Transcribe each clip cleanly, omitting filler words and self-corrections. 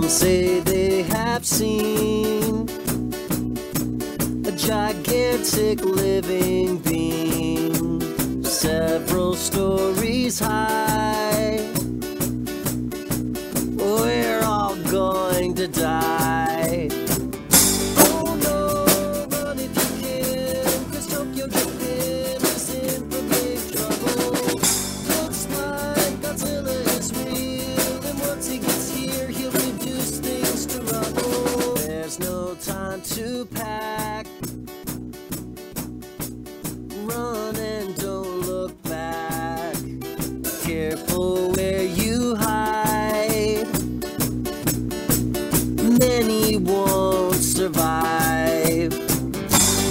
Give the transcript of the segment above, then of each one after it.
Some say they have seen a gigantic living being, several stories high. We're all going to die. Oh no, run if you can, 'cause Tokyo, Japan is in for big trouble. Looks like Godzilla is real, and once he gets here, he'll reduce things to rubble. There's no time to pack. Run and don't look back. Careful where you hide. Many won't survive.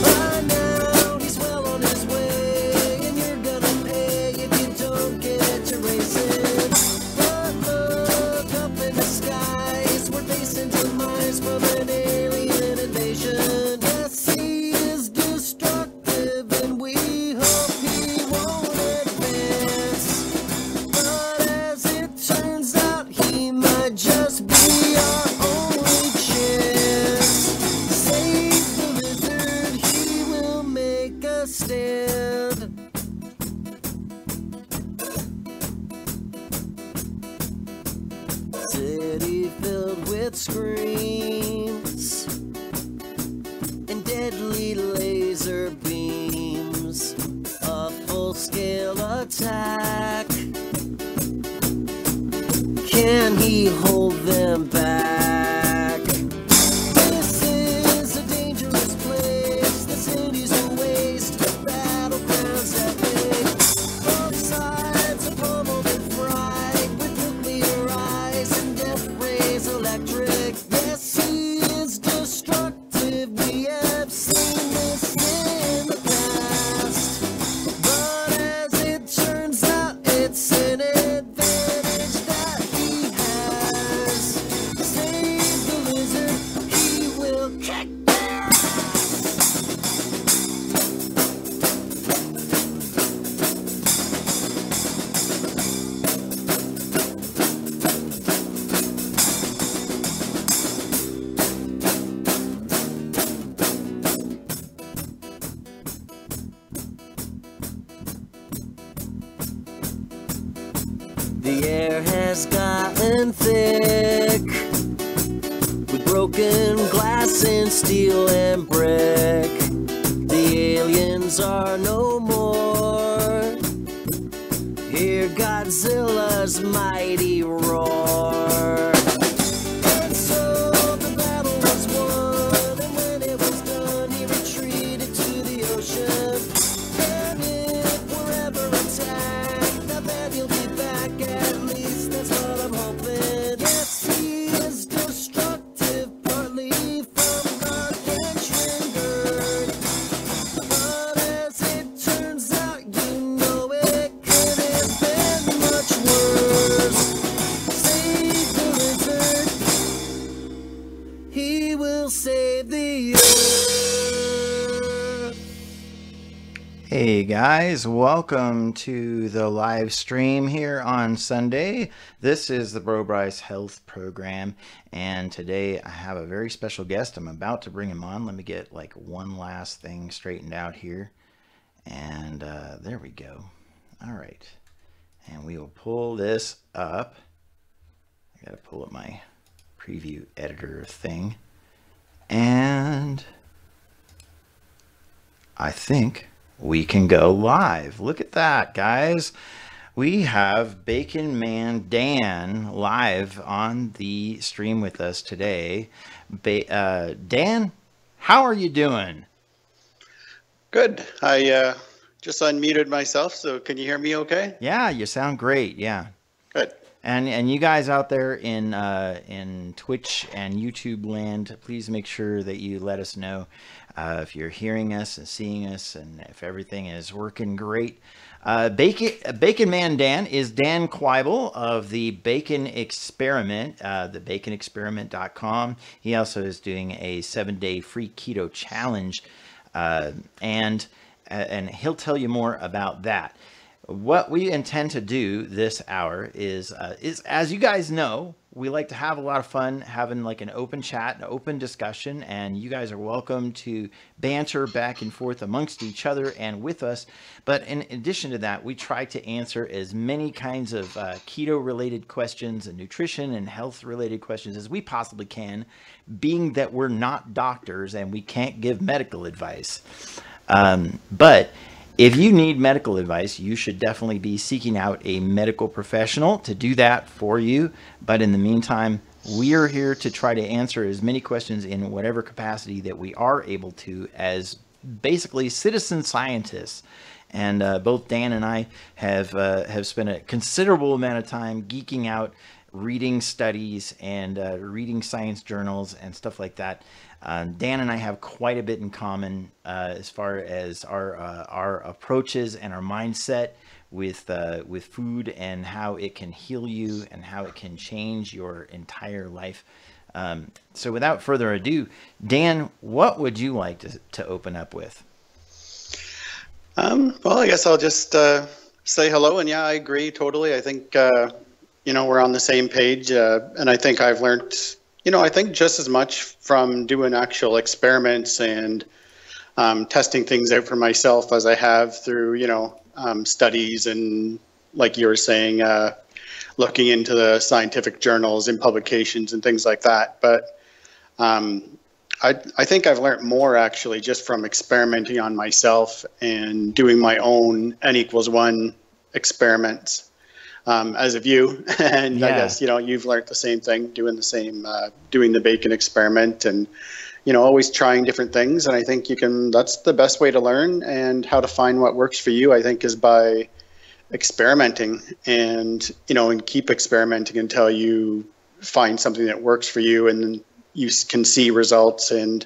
By now he's well on his way, and you're gonna pay if you don't get to racing. But look up in the skies, we're facing demise from an alien invasion. Yes, he is destructive, and we hope he won't advance. But as it turns out, he might just be our only chance. Save the lizard, he will make a stand. City filled with screams and deadly laser beams. A full-scale attack. Can he hold them back? This is a dangerous place. The city's a waste. Battlegrounds epic. Both sides are pummeled and fried with nuclear eyes and death rays electric. Yes, he is destructive. We have seen this in the past. But as it turns out, it's an advantage that he has. Save the lizard, he will kick their ass. The air has gotten thick with broken glass and steel and brick. The aliens are no more. Hear Godzilla's mighty roar. And so the battle was won, and when it was done, he retreated to the ocean. And if we're ever attacked, now that he'll be back, at least that's what I'm hoping. Yes, he is destructive, partly from gargantuan girth. But as it turns out, you know it could have been much worse. Save the lizard, he will save the earth. Hey guys, welcome to the live stream here on Sunday. This is the Bryce Health Program, and today I have a very special guest. I'm about to bring him on. Let me get like one last thing straightened out here, and there we go. All right, and we will pull this up. I gotta pull up my preview editor thing, and I think we can go live. Look at that, guys. We have Bacon Man Dan live on the stream with us today. Dan, how are you doing? Good. I just unmuted myself, so can you hear me okay? Yeah, you sound great. Yeah. Good. And you guys out there in Twitch and YouTube land, please make sure that you let us know if you're hearing us and seeing us, and if everything is working great. Bacon Man Dan is Dan QUIBBEL of the Bacon Experiment, thebaconexperiment.com. He also is doing a 7-day free keto challenge, and he'll tell you more about that. What we intend to do this hour is as you guys know, we like to have a lot of fun having like an open chat, an open discussion, and you guys are welcome to banter back and forth amongst each other and with us. But in addition to that, we try to answer as many kinds of keto-related questions and nutrition and health-related questions as we possibly can, being that we're not doctors and we can't give medical advice. But if you need medical advice, you should definitely be seeking out a medical professional to do that for you. But in the meantime, we are here to try to answer as many questions in whatever capacity that we are able to as basically citizen scientists. And both Dan and I have spent a considerable amount of time geeking out, reading studies and reading science journals and stuff like that. Dan and I have quite a bit in common as far as our approaches and our mindset with food and how it can heal you and how it can change your entire life. So without further ado, Dan, what would you like to open up with? Well, I guess I'll just say hello. And yeah, I agree totally. I think, we're on the same page. And I think I've learned, I think just as much from doing actual experiments and testing things out for myself as I have through, studies and, like you were saying, looking into the scientific journals and publications and things like that. But I think I've learned more actually just from experimenting on myself and doing my own N=1 experiments. As of you, and yeah. I guess, you've learned the same thing, doing the same, doing the bacon experiment and, always trying different things. And I think that's the best way to learn, and how to find what works for you, I think, is by experimenting and, and keep experimenting until you find something that works for you, and then you can see results and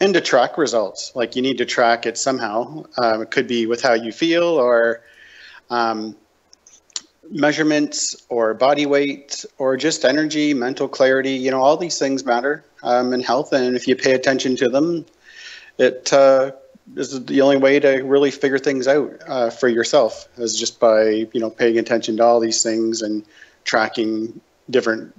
to track results. Like, you need to track it somehow. It could be with how you feel, or, measurements, or body weight, or just energy, mental clarity. All these things matter in health, and if you pay attention to them, it is the only way to really figure things out for yourself, is just by paying attention to all these things and tracking different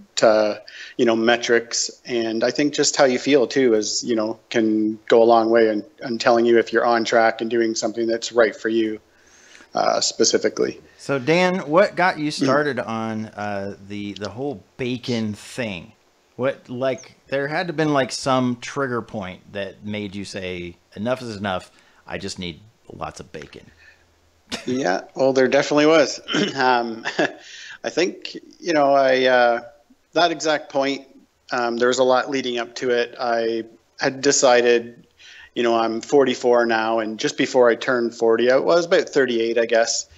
metrics. And I think just how you feel too is can go a long way in telling you if you're on track and doing something that's right for you specifically. So Dan, what got you started on the whole bacon thing? There had to have been some trigger point that made you say, enough is enough, I just need lots of bacon? Yeah, well, there definitely was. I think, that exact point, there was a lot leading up to it. I had decided, I'm 44 now, and just before I turned 40, I was about 38, I guess.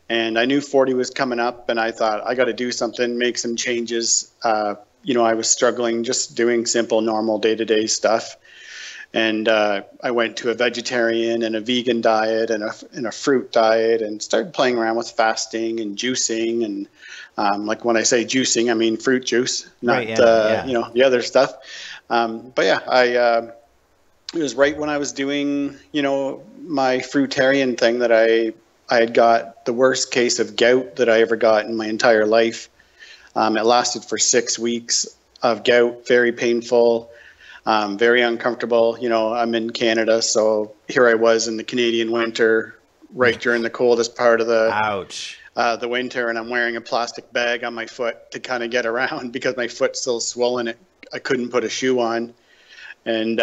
And I knew 40 was coming up, and I thought, I got to do something, make some changes. I was struggling just doing simple, normal day-to-day stuff. And I went to a vegetarian and a vegan diet and a fruit diet, and started playing around with fasting and juicing. And like, when I say juicing, I mean fruit juice, not, right, yeah. The other stuff. But yeah, it was right when I was doing, my fruitarian thing that I had got the worst case of gout that I ever got in my entire life. It lasted for 6 weeks of gout, very painful, very uncomfortable. I'm in Canada, so here I was in the Canadian winter, right during the coldest part of the winter, and I'm wearing a plastic bag on my foot to kind of get around because my foot's still swollen. I couldn't put a shoe on. And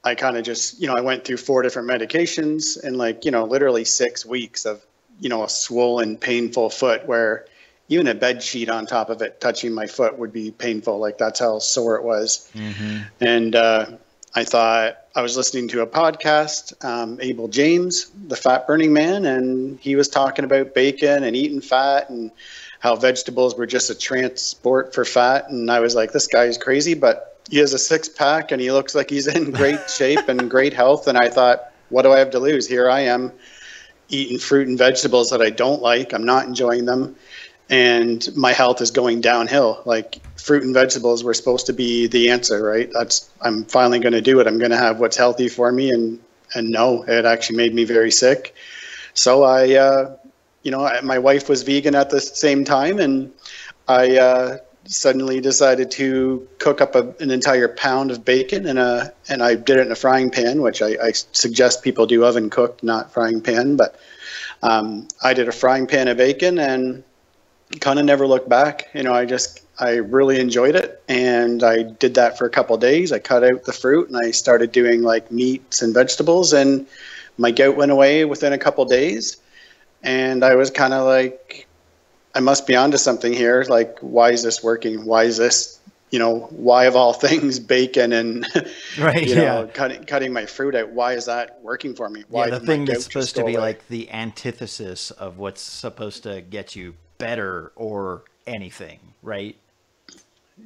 I kind of just, I went through 4 different medications and literally 6 weeks of, a swollen, painful foot, where even a bed sheet on top of it touching my foot would be painful. Like, that's how sore it was. Mm-hmm. And I thought, I was listening to a podcast, Abel James, the fat burning man, and he was talking about bacon and eating fat and how vegetables were just a transport for fat. And I was like, this guy is crazy, but he has a 6-pack and he looks like he's in great shape and great health. And I thought, what do I have to lose? Here I am eating fruit and vegetables that I don't like. I'm not enjoying them. And my health is going downhill. Like, fruit and vegetables were supposed to be the answer, right? I'm finally going to do it. I'm going to have what's healthy for me. And no, it actually made me very sick. So I my wife was vegan at the same time, and I suddenly decided to cook up an entire pound of bacon, and I did it in a frying pan, which I suggest people do oven cooked, not frying pan. But I did a frying pan of bacon and kind of never looked back. I really enjoyed it, and I did that for a couple of days. I cut out the fruit and I started doing like meats and vegetables, and my gout went away within a couple of days. And I was kind of like, I must be onto something here. Like, why is this working? Why is this, why of all things, bacon and, right, cutting my fruit out? Why is that working for me? Why the thing that's supposed to be like the antithesis of what's supposed to get you better or anything, right?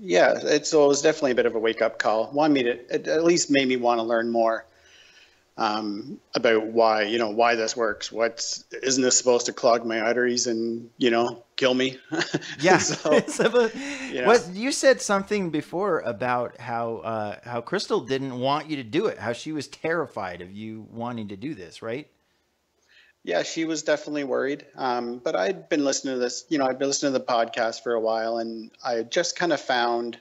Yeah, it was definitely a bit of a wake-up call. It at least made me want to learn more about why this works. Isn't this supposed to clog my arteries and kill me? Yeah. So, What you said something before about how Crystal didn't want you to do it, how she was terrified of you wanting to do this, right? Yeah, she was definitely worried. But I'd been listening to this, I'd been listening to the podcast for a while, and I had just kind of found,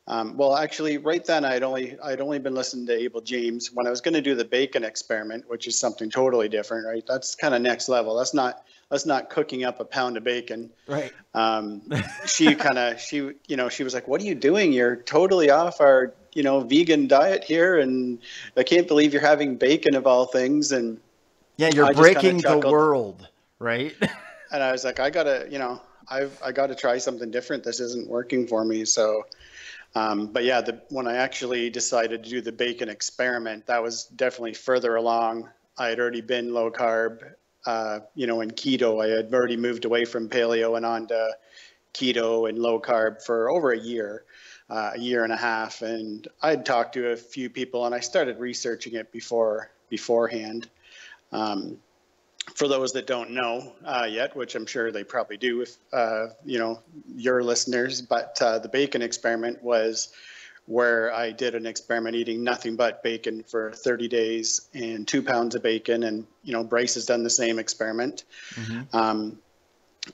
actually right then I'd only been listening to Abel James when I was going to do the bacon experiment, which is something totally different, right? That's kind of next level. That's not cooking up a pound of bacon. Right. She was like, "What are you doing? You're totally off our, vegan diet here. And I can't believe you're having bacon of all things." And yeah, you're breaking the world, right? And I was like, I gotta try something different. This isn't working for me. So, but yeah, when I actually decided to do the bacon experiment, that was definitely further along. I had already been low carb, in keto. I had already moved away from paleo and on to keto and low carb for over a year and a half. And I'd talked to a few people, and I started researching it beforehand. For those that don't know yet, which I'm sure they probably do if, your listeners, but the bacon experiment was where I did an experiment eating nothing but bacon for 30 days and 2 pounds of bacon. And, Bryce has done the same experiment. Mm-hmm.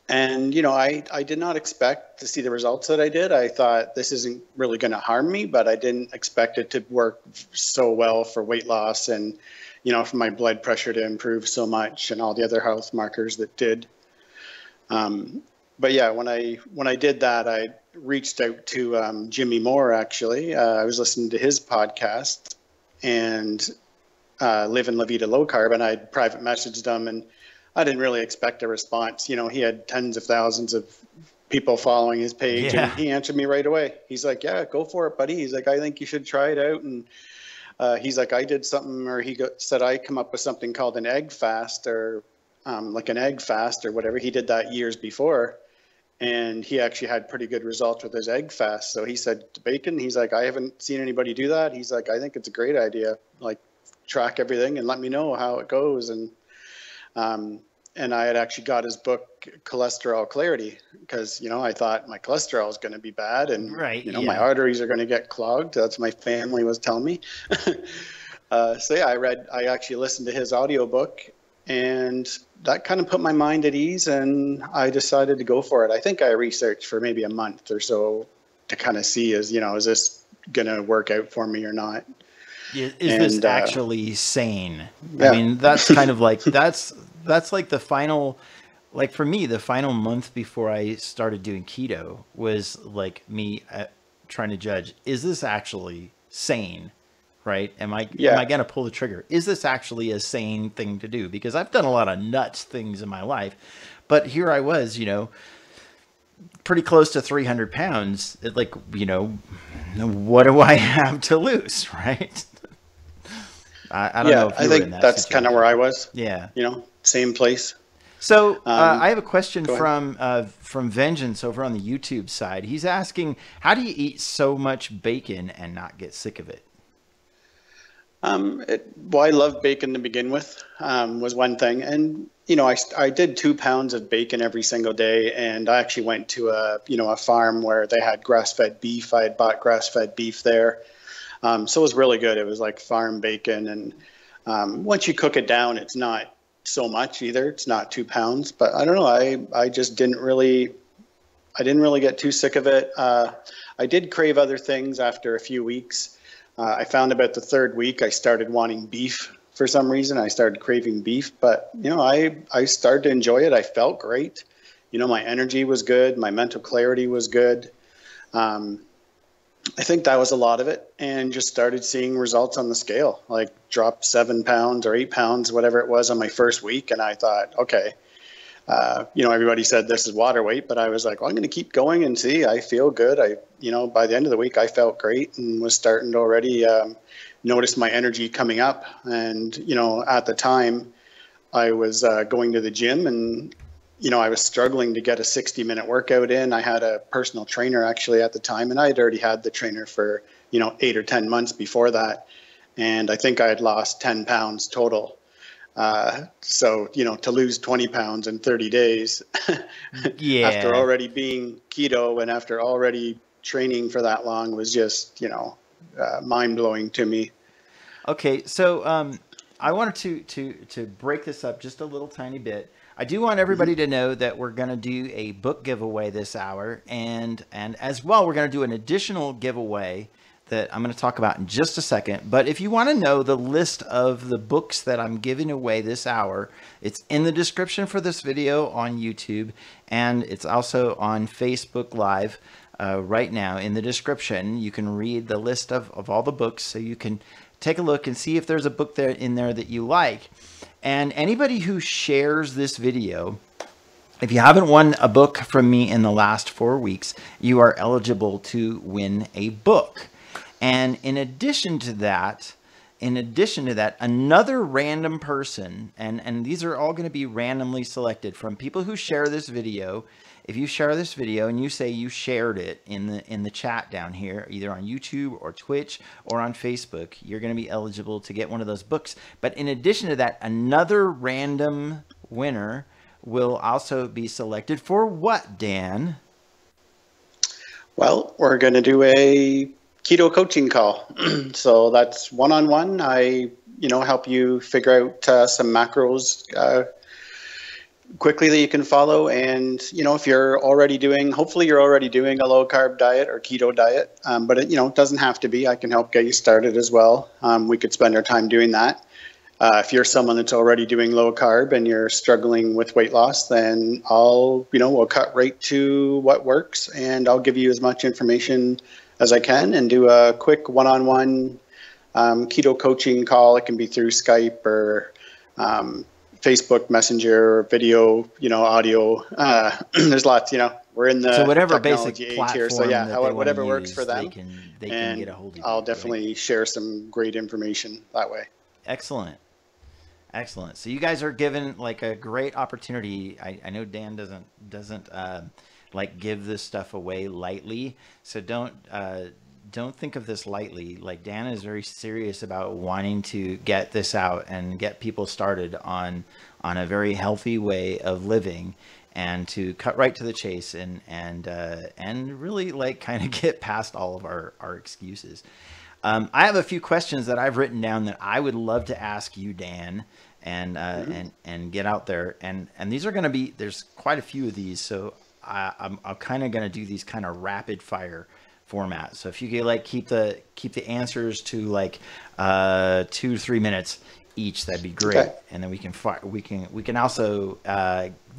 I did not expect to see the results that I did. I thought this isn't really going to harm me, but I didn't expect it to work so well for weight loss and, for my blood pressure to improve so much and all the other health markers that did. But yeah, when I did that, I reached out to Jimmy Moore, actually. I was listening to his podcast and Live and La Vida Low Carb, and I private messaged him, and I didn't really expect a response. He had tens of thousands of people following his page, and he answered me right away. He's like, "Yeah, go for it, buddy." He's like, "I think you should try it out." And he's like, I did something, or said I come up with something called an egg fast, or like an egg fast or whatever. He did that years before, and he actually had pretty good results with his egg fast. So he said to bacon, he's like, I haven't seen anybody do that. He's like, I think it's a great idea. Like, track everything and let me know how it goes. And I had actually got his book, Cholesterol Clarity, because, I thought my cholesterol is going to be bad, and, my arteries are going to get clogged. That's what my family was telling me. So yeah, I actually listened to his audiobook, and that kind of put my mind at ease, and I decided to go for it. I think I researched for maybe a month or so to kind of see is this going to work out for me or not? Is this actually sane? Yeah. I mean, that's kind of like, that's like the final, like for me, the final month before I started doing keto was like me trying to judge, is this actually sane? Right? Am I going to pull the trigger? Is this actually a sane thing to do? Because I've done a lot of nuts things in my life, but here I was, pretty close to 300 pounds. Like, what do I have to lose? Right? I don't know if you were in that that's situation. Kind of where I was. Yeah. Same place. So I have a question from Vengeance over on the YouTube side. He's asking, how do you eat so much bacon and not get sick of it? I love bacon to begin with, was one thing. And, I did 2 pounds of bacon every single day. And I actually went to a farm where they had grass-fed beef. I had bought grass-fed beef there. So it was really good. It was like farm bacon. And once you cook it down, it's not so much either. It's not 2 pounds, but I don't know. I just didn't really get too sick of it. I did crave other things after a few weeks. I found about the third week I started wanting beef for some reason. I started craving beef, but I started to enjoy it. I felt great. My energy was good. My mental clarity was good. I think that was a lot of it, and just started seeing results on the scale, like dropped 7 pounds or 8 pounds, whatever it was on my first week. And I thought, okay, everybody said this is water weight, but I was like, well, I'm going to keep going and see. I feel good. By the end of the week, I felt great and was starting to already notice my energy coming up. And, at the time I was going to the gym, and, I was struggling to get a 60-minute workout in. I had a personal trainer actually at the time, and I had already had the trainer for, 8 or 10 months before that. And I think I had lost 10 pounds total. So, to lose 20 pounds in 30 days Yeah. after already being keto and after already training for that long was just, mind blowing to me. Okay. So, I wanted to break this up just a little tiny bit. I do want everybody to know that we're going to do a book giveaway this hour, and as well, we're going to do an additional giveaway that I'm going to talk about in just a second. But if you want to know the list of the books that I'm giving away this hour, it's in the description for this video on YouTube, and it's also on Facebook Live right now. In the description, you can read the list of all the books, so you can take a look and see if there's a book in there that you like. And anybody who shares this video, if you haven't won a book from me in the last 4 weeks, you are eligible to win a book. And in addition to that, another random person, and these are all going to be randomly selected from people who share this video. If you share this video and you say you shared it in the chat down here, either on YouTube or Twitch or on Facebook, you're going to be eligible to get one of those books. But in addition to that, another random winner will also be selected for what, Dan? Well, we're going to do a keto coaching call. So that's one-on-one. I, help you figure out some macros quickly that you can follow. And, if you're already hopefully you're already doing a low carb diet or keto diet, but it doesn't have to be. I can help get you started as well. We could spend our time doing that. If you're someone that's already doing low carb and you're struggling with weight loss, then we'll cut right to what works, and I'll give you as much information as I can and do a quick one-on-one keto coaching call. It can be through Skype or Facebook Messenger, or video, audio. There's lots, we're in the whatever technology basic age here. So platform that whatever they works use, for them. They can get a hold of you. I'll definitely share some great information that way. Excellent. So you guys are given like a great opportunity. I know Dan doesn't like give this stuff away lightly. So don't think of this lightly. Like, Dan is very serious about wanting to get this out and get people started on a very healthy way of living, and to cut right to the chase and really like kind of get past all of our excuses. I have a few questions that I've written down that I would love to ask you, Dan, and get out there. And these are going to be, there's quite a few of these. So I'm kind of going to do these kind of rapid fire format. So if you could like keep the answers to like 2 to 3 minutes each, that'd be great. Okay. And then we can also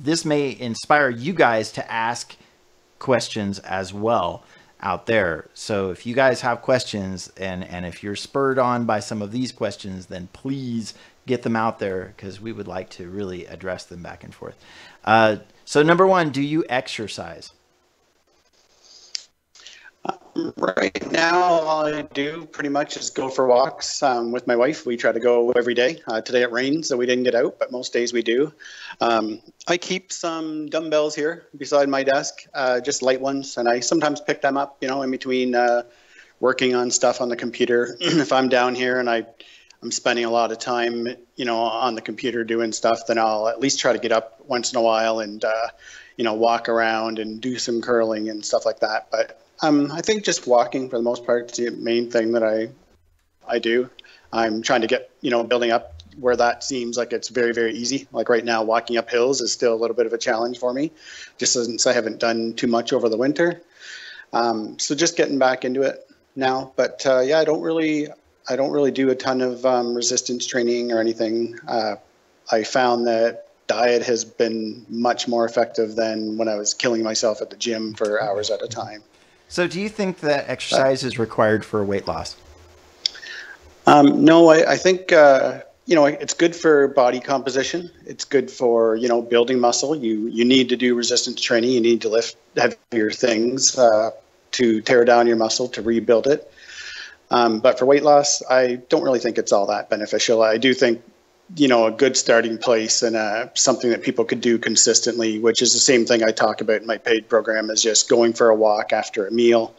this may inspire you guys to ask questions as well out there. So if you guys have questions, and if you're spurred on by some of these questions, then please get them out there, because we would like to really address them back and forth. So number one, do you exercise? Right now, all I do pretty much is go for walks with my wife. We try to go every day. Today it rained, so we didn't get out, but most days we do. I keep some dumbbells here beside my desk, just light ones, and I sometimes pick them up, in between working on stuff on the computer. If I'm down here and I'm spending a lot of time, on the computer doing stuff, then I'll at least try to get up once in a while and, walk around and do some curling and stuff like that. But I think just walking for the most part is the main thing that I do. I'm trying to get, building up where that seems like it's very, very easy. Like right now, walking up hills is still a little bit of a challenge for me, just since I haven't done too much over the winter. So just getting back into it now. But yeah, I don't really do a ton of resistance training or anything. I found that diet has been much more effective than when I was killing myself at the gym for hours at a time. So do you think that exercise is required for weight loss? No, I think, it's good for body composition. It's good for, building muscle. You need to do resistance training. You need to lift heavier things to tear down your muscle, to rebuild it. But for weight loss, I don't really think it's all that beneficial. I do think, a good starting place and something that people could do consistently, which is the same thing I talk about in my paid program, is just going for a walk after a meal.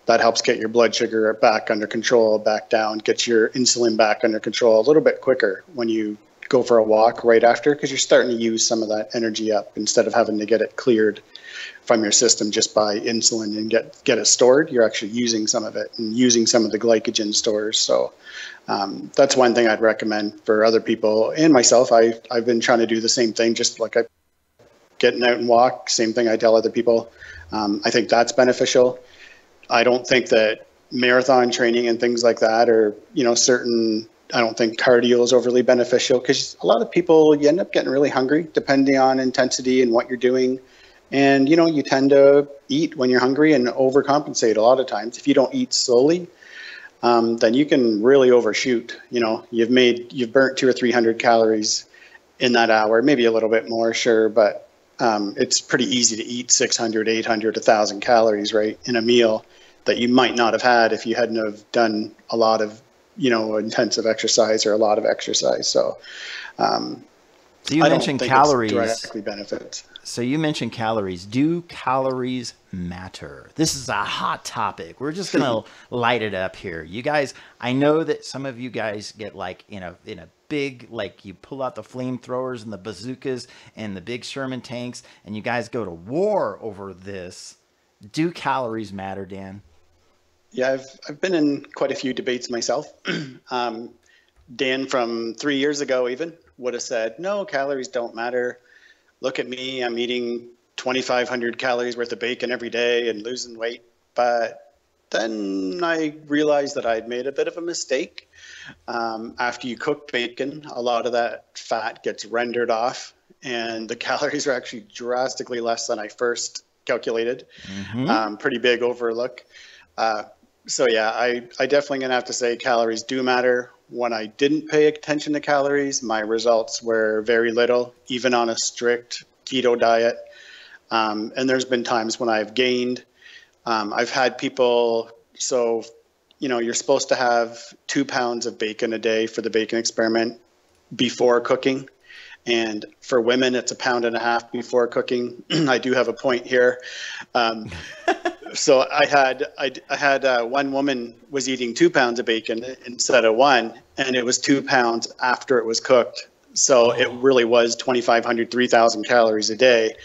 That helps get your blood sugar back under control, back down, get your insulin back under control a little bit quicker when you go for a walk right after, because you're starting to use some of that energy up instead of having to get it cleared from your system just by insulin and get it stored. You're actually using some of it and using some of the glycogen stores. So that's one thing I'd recommend for other people and myself. I've been trying to do the same thing, just like getting out and walk. Same thing I tell other people. I think that's beneficial. I don't think that marathon training and things like that are, I don't think cardio is overly beneficial, because a lot of people, you end up getting really hungry depending on intensity and what you're doing. And, you tend to eat when you're hungry and overcompensate a lot of times. If you don't eat slowly, then you can really overshoot. You've burnt 200 or 300 calories in that hour, maybe a little bit more, sure. But it's pretty easy to eat 600, 800, 1,000 calories, right, in a meal that you might not have had if you hadn't have done a lot of, intensive exercise or a lot of exercise. So, so you mentioned calories. Directly benefits. So you mentioned calories. Do calories matter? This is a hot topic. We're just going to light it up here. You guys, I know that some of you guys get like in a big, like you pull out the flamethrowers and the bazookas and the big Sherman tanks and you guys go to war over this. Do calories matter, Dan? Yeah, I've been in quite a few debates myself. Dan from 3 years ago even would have said, no, calories don't matter. Look at me, I'm eating 2,500 calories worth of bacon every day and losing weight. But then I realized that I'd made a bit of a mistake. After you cook bacon, a lot of that fat gets rendered off and the calories are actually drastically less than I first calculated. Pretty big overlook. So yeah, I definitely gonna have to say calories do matter. When I didn't pay attention to calories, my results were very little, even on a strict keto diet. And there's been times when I've gained. I've had people, so, you're supposed to have 2 pounds of bacon a day for the bacon experiment before cooking. And for women, it's 1.5 pounds before cooking. I do have a point here. So I had one woman was eating 2 pounds of bacon instead of 1, and it was 2 pounds after it was cooked. So it really was 2,500, 3,000 calories a day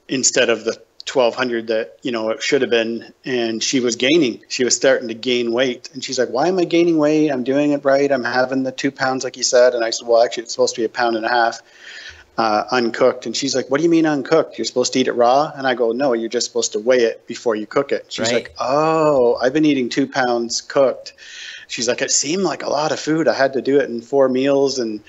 instead of the 1,200 that, it should have been. And she was gaining. She was starting to gain weight. And she's like, why am I gaining weight? I'm doing it right. I'm having the 2 pounds like you said. And I said, well, actually, it's supposed to be 1.5 pounds. Uncooked. And she's like, what do you mean uncooked? You're supposed to eat it raw? And I go, no, you're just supposed to weigh it before you cook it. She's like, oh, I've been eating 2 pounds cooked. She's like, it seemed like a lot of food. I had to do it in 4 meals. And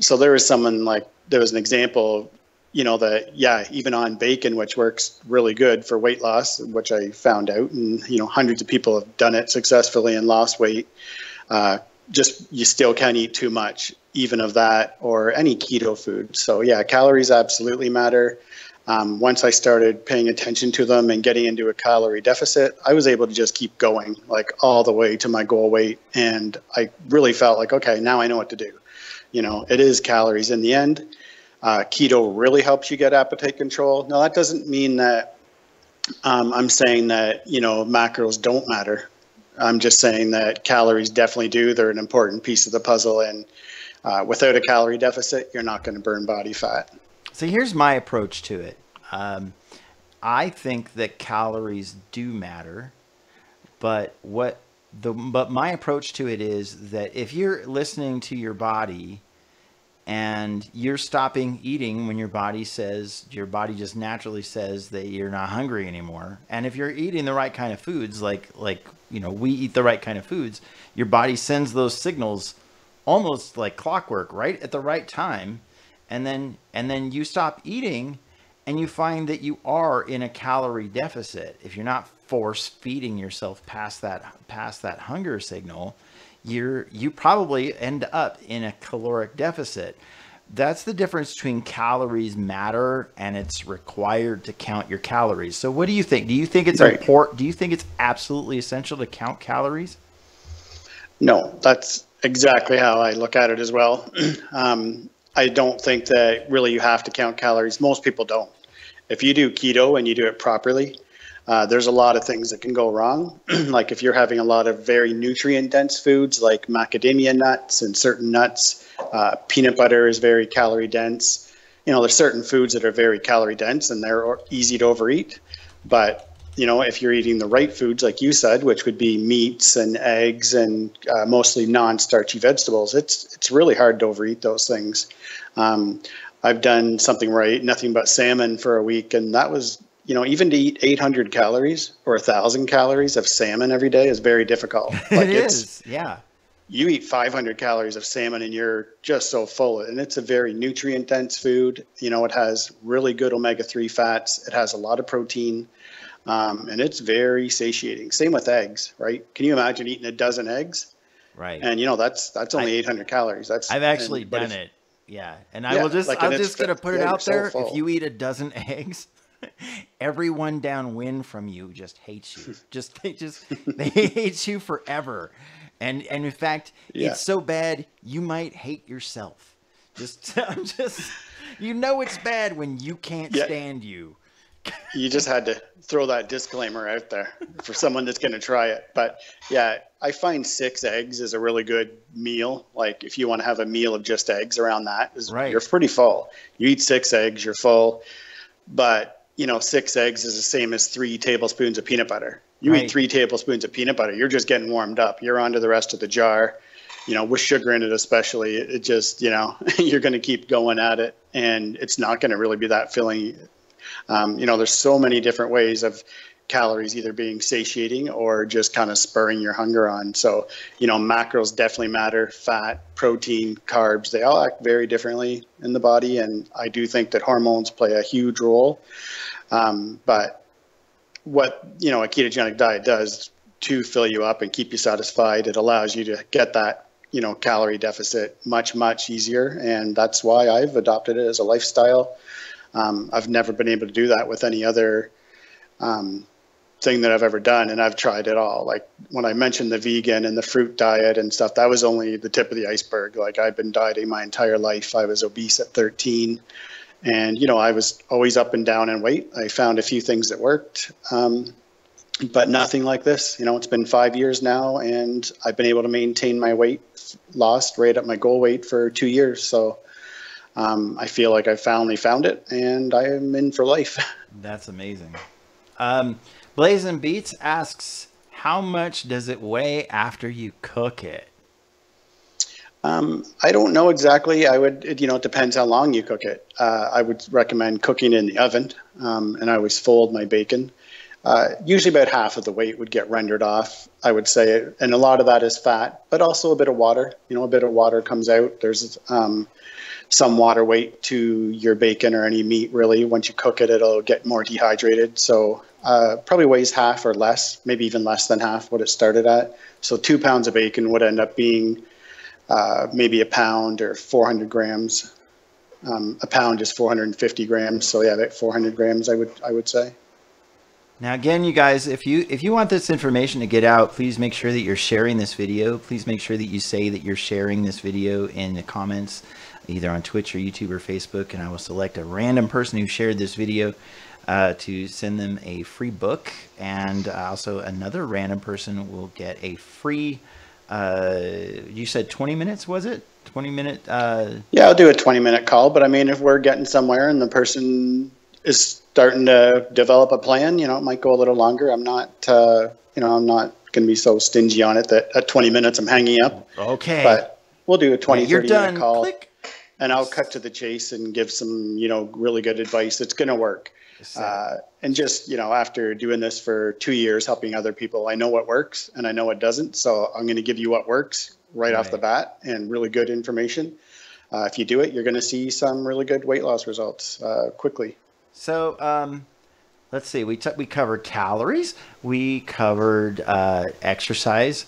so there was there was an example, that, yeah, even on bacon, which works really good for weight loss, which I found out, and, hundreds of people have done it successfully and lost weight. You still can't eat too much, even of that or any keto food. So yeah, calories absolutely matter. Once I started paying attention to them and getting into a calorie deficit, I was able to just keep going like all the way to my goal weight. And I really felt like, okay, now I know what to do. It is calories in the end. Keto really helps you get appetite control. Now that doesn't mean that I'm saying that, macros don't matter. I'm just saying that calories definitely do. They're an important piece of the puzzle. And without a calorie deficit, you're not going to burn body fat. So here's my approach to it. I think that calories do matter, but what But my approach to it is that if you're listening to your body and you're stopping eating when your body just naturally says that you're not hungry anymore. And if you're eating the right kind of foods, like, we eat the right kind of foods, your body sends those signals almost like clockwork, right at the right time. And then you stop eating and you find that you are in a calorie deficit. If you're not force feeding yourself past that hunger signal, you probably end up in a caloric deficit. That's the difference between calories matter and it's required to count your calories. So what do you think? Do you think it's important? Do you think it's absolutely essential to count calories? No, that's exactly how I look at it as well. I don't think that really you have to count calories. Most people don't. If you do keto and you do it properly, there's a lot of things that can go wrong. Like if you're having a lot of very nutrient dense foods like macadamia nuts and certain nuts, peanut butter is very calorie dense. There's certain foods that are very calorie dense and they're easy to overeat. But, if you're eating the right foods, like you said, which would be meats and eggs and mostly non-starchy vegetables, it's really hard to overeat those things. I've done something where I ate nothing but salmon for a week, and that was, even to eat 800 calories or 1,000 calories of salmon every day is very difficult. Like it is, yeah. You eat 500 calories of salmon and you're just so full. And it's a very nutrient dense food. It has really good omega-3 fats. It has a lot of protein, and it's very satiating. Same with eggs, right? Can you imagine eating a dozen eggs? Right. And that's only 800 calories. I've actually done it. Yeah. And I'm just going to put it out there. So if you eat a dozen eggs, everyone downwind from you just hates you. They hate you forever. And in fact, it's so bad, you might hate yourself. It's bad when you can't stand you. You just had to throw that disclaimer out there for someone that's going to try it. But yeah, I find 6 eggs is a really good meal. Like if you want to have a meal of just eggs around that, you're pretty full. You eat 6 eggs, you're full. But 6 eggs is the same as 3 tablespoons of peanut butter. You eat 3 tablespoons of peanut butter, you're just getting warmed up. You're on to the rest of the jar, with sugar in it especially. It just, you're going to keep going at it, and it's not going to really be that filling. There's so many different ways of calories either being satiating or just kind of spurring your hunger on. So, macros definitely matter. Fat, protein, carbs, they all act very differently in the body. And I do think that hormones play a huge role. But what, a ketogenic diet does to fill you up and keep you satisfied, it allows you to get that, calorie deficit much, much easier. And that's why I've adopted it as a lifestyle. I've never been able to do that with any other thing that I've ever done, and I've tried it all. Like when I mentioned the vegan and the fruit diet and stuff, that was only the tip of the iceberg. Like I've been dieting my entire life. I was obese at 13, and I was always up and down in weight. I found a few things that worked, but nothing like this. It's been 5 years now, and I've been able to maintain my weight lost right at my goal weight for 2 years. So I feel like I finally found it, and I am in for life. That's amazing. Blazing Beats asks, how much does it weigh after you cook it? I don't know exactly. It depends how long you cook it. I would recommend cooking in the oven, and I always fold my bacon. Usually about half of the weight would get rendered off, I would say. And a lot of that is fat, but also a bit of water. A bit of water comes out. There's some water weight to your bacon or any meat, really. Once you cook it, it'll get more dehydrated. So probably weighs half or less, maybe even less than half what it started at. So 2 pounds of bacon would end up being maybe a pound or 400 grams. A pound is 450 grams. So yeah, about 400 grams, I would say. Now, again, you guys, if you want this information to get out, please make sure that you're sharing this video. Please make sure that you say that you're sharing this video in the comments, either on Twitch or YouTube or Facebook, and I will select a random person who shared this video to send them a free book, and also another random person will get a free, you said 20 minutes, was it? 20-minute? Yeah, I'll do a 20-minute call, but I mean, if we're getting somewhere and the person is starting to develop a plan, it might go a little longer. I'm not, I'm not going to be so stingy on it that at 20 minutes I'm hanging up. Okay. But we'll do a 20, you're 30 done. minute call. Click. And I'll cut to the chase and give some, really good advice that's going to work. And just, after doing this for 2 years, helping other people, I know what works and I know what doesn't. So I'm going to give you what works right off the bat and really good information. If you do it, you're going to see some really good weight loss results quickly. So let's see. We covered calories. We covered exercise.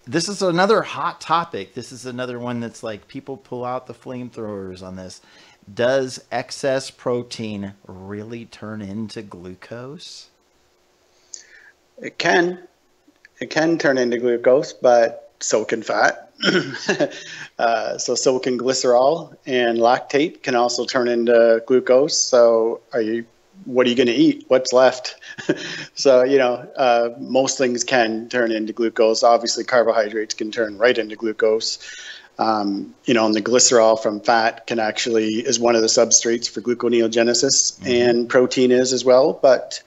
This is another hot topic. This is another one that's like people pull out the flamethrowers on this. Does excess protein really turn into glucose? It can turn into glucose, but so can fat. So can glycerol, and lactate can also turn into glucose. So what are you going to eat? What's left? So, most things can turn into glucose. Obviously, carbohydrates can turn right into glucose. And the glycerol from fat is one of the substrates for gluconeogenesis, and protein is as well. But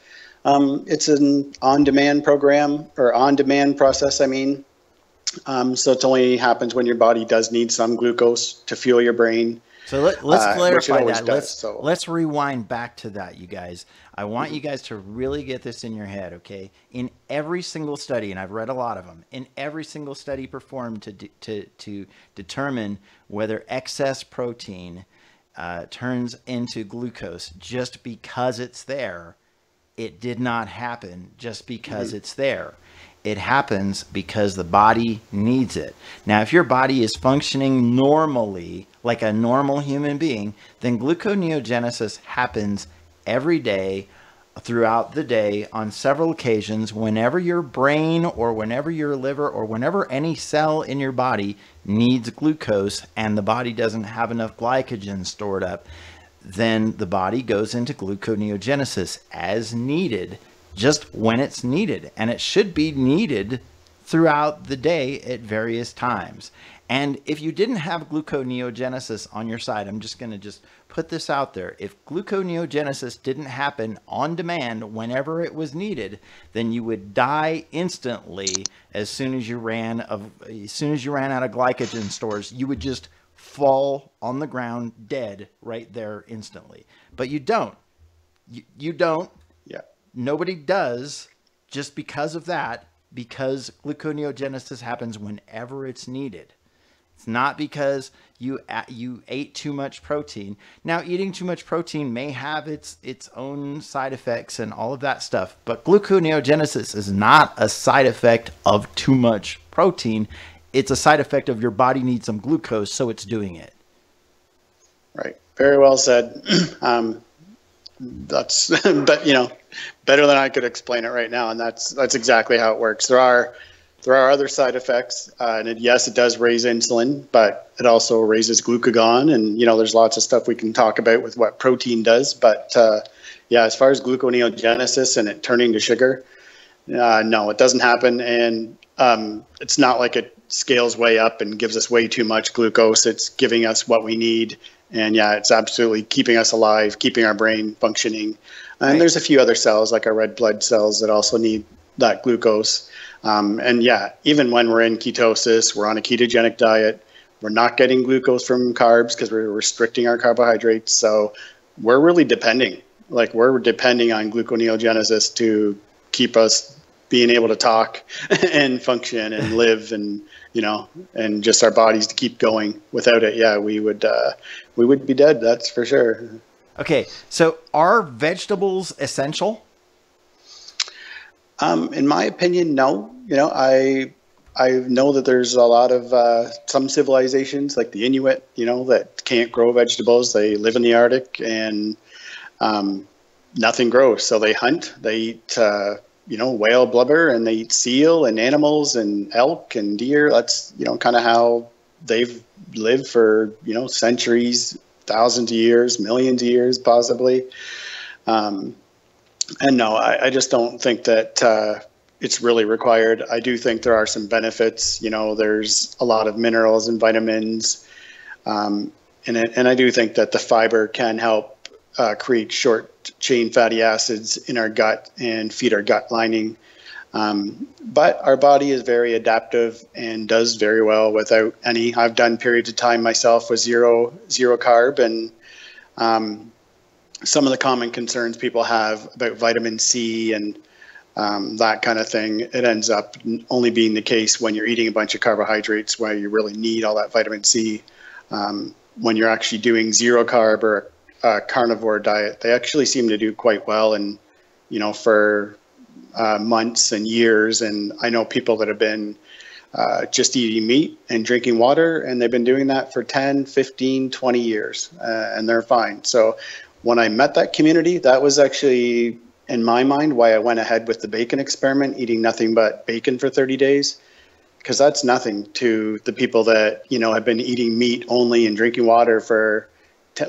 it's an on-demand process. So it only happens when your body does need some glucose to fuel your brain. So let's clarify that. Does, let's rewind back to that, you guys. I want you guys to really get this in your head, okay? In every single study, and I've read a lot of them, in every single study performed to determine whether excess protein turns into glucose just because it's there, it did not happen just because it's there. It happens because the body needs it. Now, if your body is functioning normally, like a normal human being, then gluconeogenesis happens every day, throughout the day, on several occasions, whenever your brain or whenever your liver or whenever any cell in your body needs glucose and the body doesn't have enough glycogen stored up, then the body goes into gluconeogenesis as needed, just when it's needed. And it should be needed throughout the day at various times. And if you didn't have gluconeogenesis on your side, I'm just going to put this out there. If gluconeogenesis didn't happen on demand whenever it was needed, then you would die instantly as soon as you ran out of glycogen stores. You would just fall on the ground dead right there instantly. But you don't. You don't. Yeah. Nobody does, just because of that, because gluconeogenesis happens whenever it's needed. It's not because you ate too much protein. Now, eating too much protein may have its own side effects and all of that stuff, but gluconeogenesis is not a side effect of too much protein. It's a side effect of your body needs some glucose, so it's doing it. Right. Very well said. That's, but better than I could explain it right now, and that's exactly how it works. There are other side effects, and yes, it does raise insulin, but it also raises glucagon, and there's lots of stuff we can talk about with what protein does. But as far as gluconeogenesis and it turning to sugar, no, it doesn't happen, and it's not like it scales way up and gives us way too much glucose. It's giving us what we need. And it's absolutely keeping us alive, keeping our brain functioning. And right. There's a few other cells, like our red blood cells, that also need that glucose. Even when we're in ketosis, we're on a ketogenic diet, we're not getting glucose from carbs because we're restricting our carbohydrates. So we're really depending on gluconeogenesis to keep us being able to talk and function and live and and just our bodies to keep going. Without it, we would be dead. That's for sure. Okay, so are vegetables essential? In my opinion, no. I know that there's a lot of some civilizations like the Inuit, that can't grow vegetables. They live in the Arctic and nothing grows. So they hunt, they eat whale blubber, and they eat seal and animals and elk and deer. That's, kind of how they've lived for, centuries, thousands of years, millions of years, possibly. And no, I just don't think that it's really required. I do think there are some benefits. There's a lot of minerals and vitamins. And I do think that the fiber can help create short chain fatty acids in our gut and feed our gut lining. But our body is very adaptive and does very well without any. I've done periods of time myself with zero carb, and some of the common concerns people have about vitamin C and that kind of thing, it ends up only being the case when you're eating a bunch of carbohydrates where you really need all that vitamin C. When you're actually doing zero carb or a carnivore diet, they actually seem to do quite well, and for months and years. And I know people that have been just eating meat and drinking water, and they've been doing that for 10, 15, 20 years, and they're fine. So when I met that community, that was actually, in my mind, why I went ahead with the bacon experiment, eating nothing but bacon for 30 days, because that's nothing to the people that, have been eating meat only and drinking water for,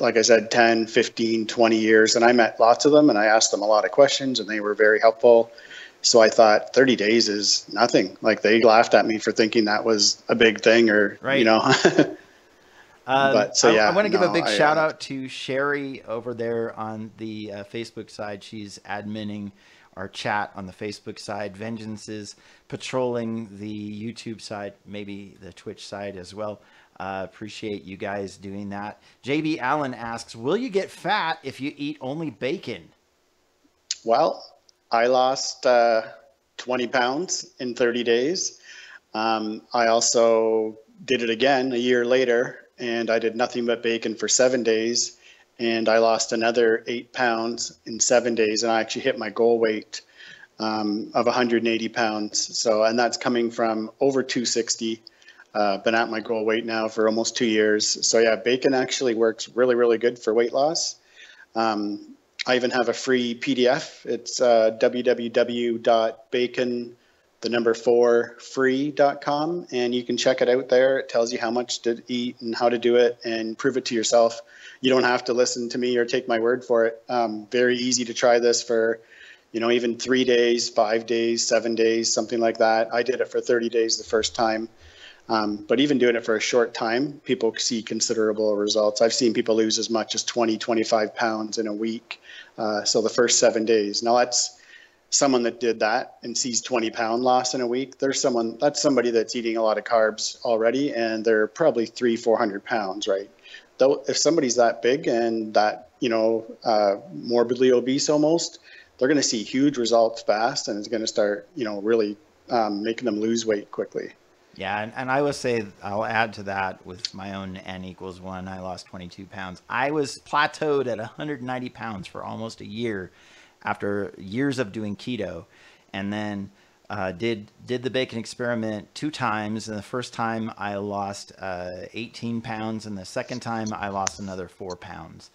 like I said, 10, 15, 20 years. And I met lots of them, and I asked them a lot of questions, and they were very helpful. So I thought 30 days is nothing. Like, they laughed at me for thinking that was a big thing, or, right. But so, yeah. I want to give a big shout out to Sherry over there on the Facebook side. She's adminning our chat on the Facebook side. Vengeance is patrolling the YouTube side, maybe the Twitch side as well. Appreciate you guys doing that. JB Allen asks, will you get fat if you eat only bacon? Well, I lost 20 pounds in 30 days. I also did it again a year later, and I did nothing but bacon for 7 days, and I lost another 8 pounds in 7 days, and I actually hit my goal weight of 180 pounds. So, and that's coming from over 260. Been at my goal weight now for almost 2 years. So yeah, bacon actually works really, really good for weight loss. I even have a free PDF. It's www.bacon4free.com, and you can check it out there. It tells you how much to eat and how to do it, and prove it to yourself. You don't have to listen to me or take my word for it. Very easy to try this for, even 3 days, 5 days, 7 days, something like that. I did it for 30 days the first time. But even doing it for a short time, people see considerable results. I've seen people lose as much as 20, 25 pounds in a week. So the first 7 days. Now that's someone that did that and sees 20-pound loss in a week. That's somebody that's eating a lot of carbs already, and they're probably 300-400 pounds, right? Though if somebody's that big and that, morbidly obese almost, they're going to see huge results fast, and it's going to start, really making them lose weight quickly. Yeah, and I will say, I'll add to that with my own N=1. I lost 22 pounds. I was plateaued at 190 pounds for almost a year after years of doing keto, and then did the bacon experiment 2 times. And the first time I lost 18 pounds, and the second time I lost another 4 pounds.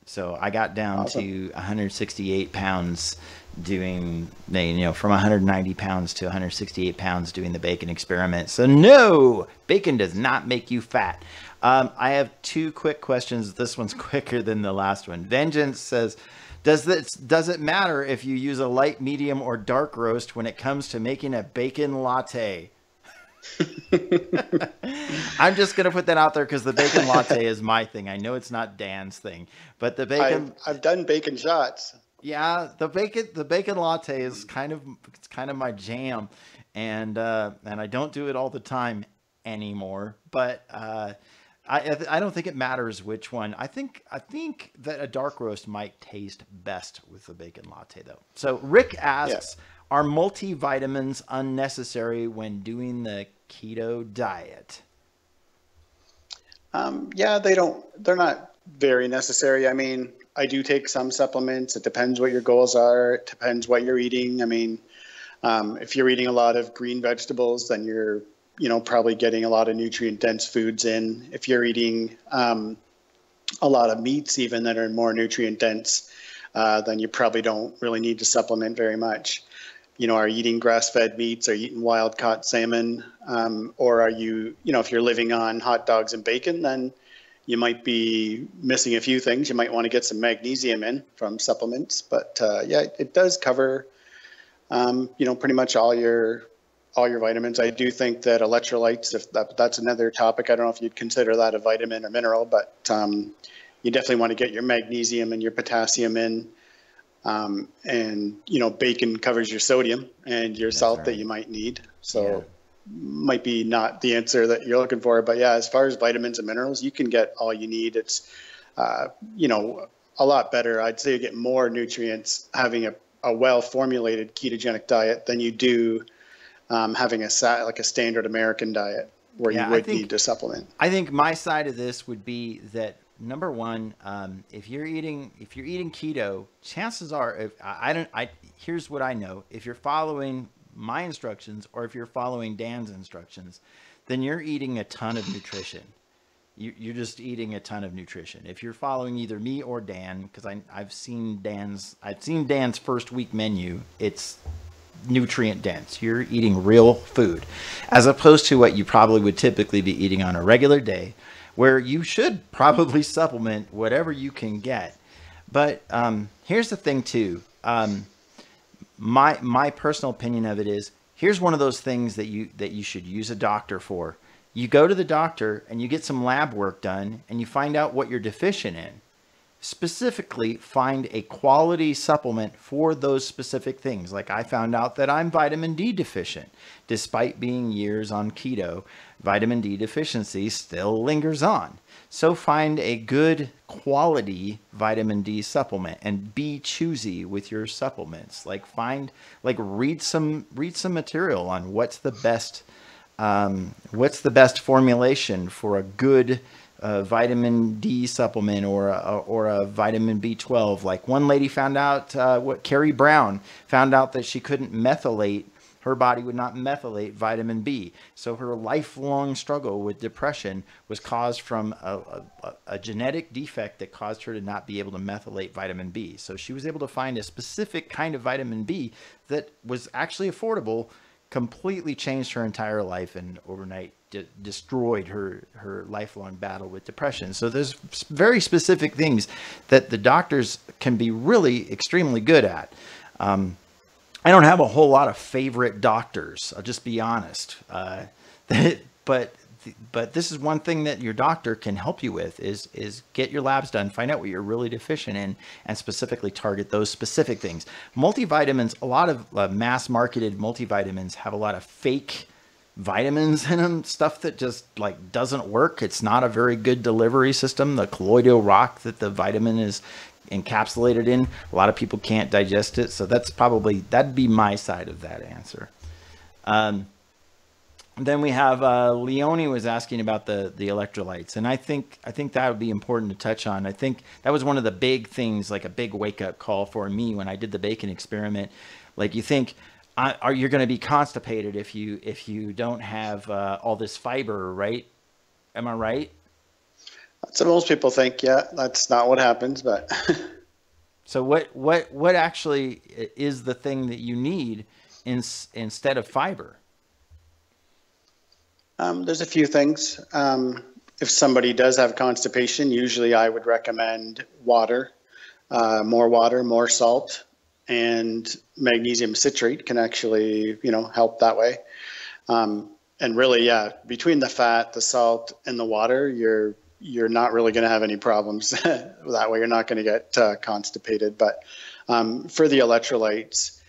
So I got down to 168 pounds doing, from 190 pounds to 168 pounds doing the bacon experiment. So no, bacon does not make you fat. I have 2 quick questions. This one's quicker than the last one. Vengeance says, does it matter if you use a light, medium, or dark roast when it comes to making a bacon latte? I'm just going to put that out there because the bacon latte is my thing. I know it's not Dan's thing, but the bacon, I've done bacon shots. Yeah, the bacon latte is kind of my jam, and I don't do it all the time anymore, but I don't think it matters which one. I think that a dark roast might taste best with the bacon latte though. So Rick asks, are multivitamins unnecessary when doing the keto diet? Yeah, they're not very necessary. I mean, I do take some supplements. It depends what your goals are. It depends what you're eating. I mean, if you're eating a lot of green vegetables, then you're, probably getting a lot of nutrient dense foods in. If you're eating a lot of meats even that are more nutrient dense, then you probably don't really need to supplement very much. Are you eating grass-fed meats? Are you eating wild-caught salmon? Or are you, if you're living on hot dogs and bacon, then you might be missing a few things. You might want to get some magnesium in from supplements. But yeah, it does cover, pretty much all your vitamins. I do think that electrolytes, that's another topic. I don't know if you'd consider that a vitamin or mineral, but you definitely want to get your magnesium and your potassium in. And, you know, bacon covers your sodium and your salt that you might need. So might be not the answer that you're looking for. But yeah, as far as vitamins and minerals, you can get all you need. It's, you know, a lot better. I'd say you get more nutrients having a well-formulated ketogenic diet than you do having a standard American diet where you would need to supplement. I think my side of this would be that, number one, if you're eating keto, chances are, here's what I know: if you're following my instructions or if you're following Dan's instructions, then you're eating a ton of nutrition. You're just eating a ton of nutrition. If you're following either me or Dan, because I've seen Dan's first week menu, it's nutrient dense. You're eating real food, as opposed to what you probably would typically be eating on a regular day, where you should probably supplement whatever you can get. But here's the thing too. My personal opinion of it is, here's one of those things that you should use a doctor for. You go to the doctor and you get some lab work done and you find out what you're deficient in. Specifically, find a quality supplement for those specific things. Like, I found out that I'm vitamin D deficient. Despite being years on keto, vitamin D deficiency still lingers on. So find a good quality vitamin D supplement and be choosy with your supplements. Read some material on what's the best formulation for a good vitamin D supplement or a vitamin B12. Like, one lady found out, Carrie Brown found out that she couldn't methylate, her body would not methylate vitamin B. So her lifelong struggle with depression was caused from a genetic defect that caused her to not be able to methylate vitamin B. So she was able to find a specific kind of vitamin B that was actually affordable, completely changed her entire life, and overnight destroyed her lifelong battle with depression. So there's very specific things that the doctors can be really extremely good at. I don't have a whole lot of favorite doctors, I'll just be honest. But this is one thing that your doctor can help you with is get your labs done, find out what you're really deficient in, and specifically target those specific things. Multivitamins, a lot of mass marketed multivitamins have a lot of fake vitamins in them, stuff that just like doesn't work. It's not a very good delivery system. The colloidal rock that the vitamin is encapsulated in, a lot of people can't digest it. So that'd be my side of that answer. Then we have Leonie was asking about the electrolytes, and I think that would be important to touch on. I think that was one of the big things, like a big wake up call for me when I did the bacon experiment. Like, you think, you're going to be constipated if you don't have all this fiber, right? Am I right? That's what most people think. Yeah, that's not what happens, but. So what actually is the thing that you need instead of fiber? There's a few things. If somebody does have constipation, usually I would recommend water, more salt, and magnesium citrate can actually, help that way. And really, yeah, between the fat, the salt, and the water, you're not really going to have any problems. That way, you're not going to get constipated. But for the electrolytes,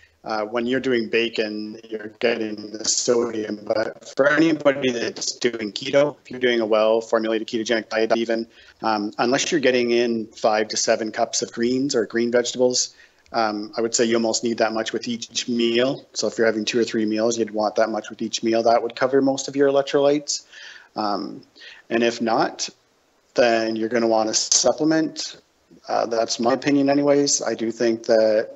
when you're doing bacon, you're getting the sodium. But for anybody that's doing keto, if you're doing a well-formulated ketogenic diet, even unless you're getting in 5 to 7 cups of greens or green vegetables, I would say you almost need that much with each meal. So if you're having 2 or 3 meals, you'd want that much with each meal. That would cover most of your electrolytes. And if not, then you're going to want to supplement. That's my opinion anyways. I do think that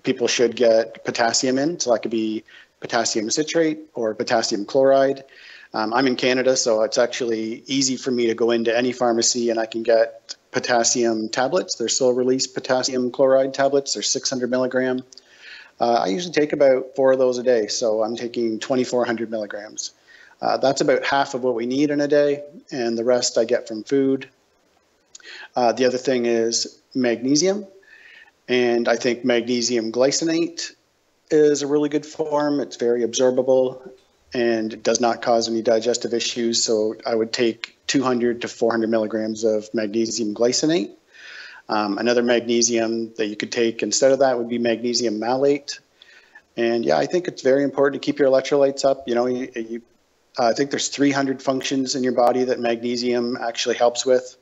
people should get potassium in. So that could be potassium citrate or potassium chloride. I'm in Canada, so it's actually easy for me to go into any pharmacy and I can get potassium tablets. They're slow release potassium chloride tablets. They're 600 milligram. I usually take about 4 of those a day. So I'm taking 2,400 milligrams. That's about half of what we need in a day, and the rest I get from food. The other thing is magnesium, and I think magnesium glycinate is a really good form. It's very absorbable, and it does not cause any digestive issues, so I would take 200 to 400 milligrams of magnesium glycinate. Another magnesium that you could take instead of that would be magnesium malate. And yeah, I think it's very important to keep your electrolytes up. You know, I think there's 300 functions in your body that magnesium actually helps with.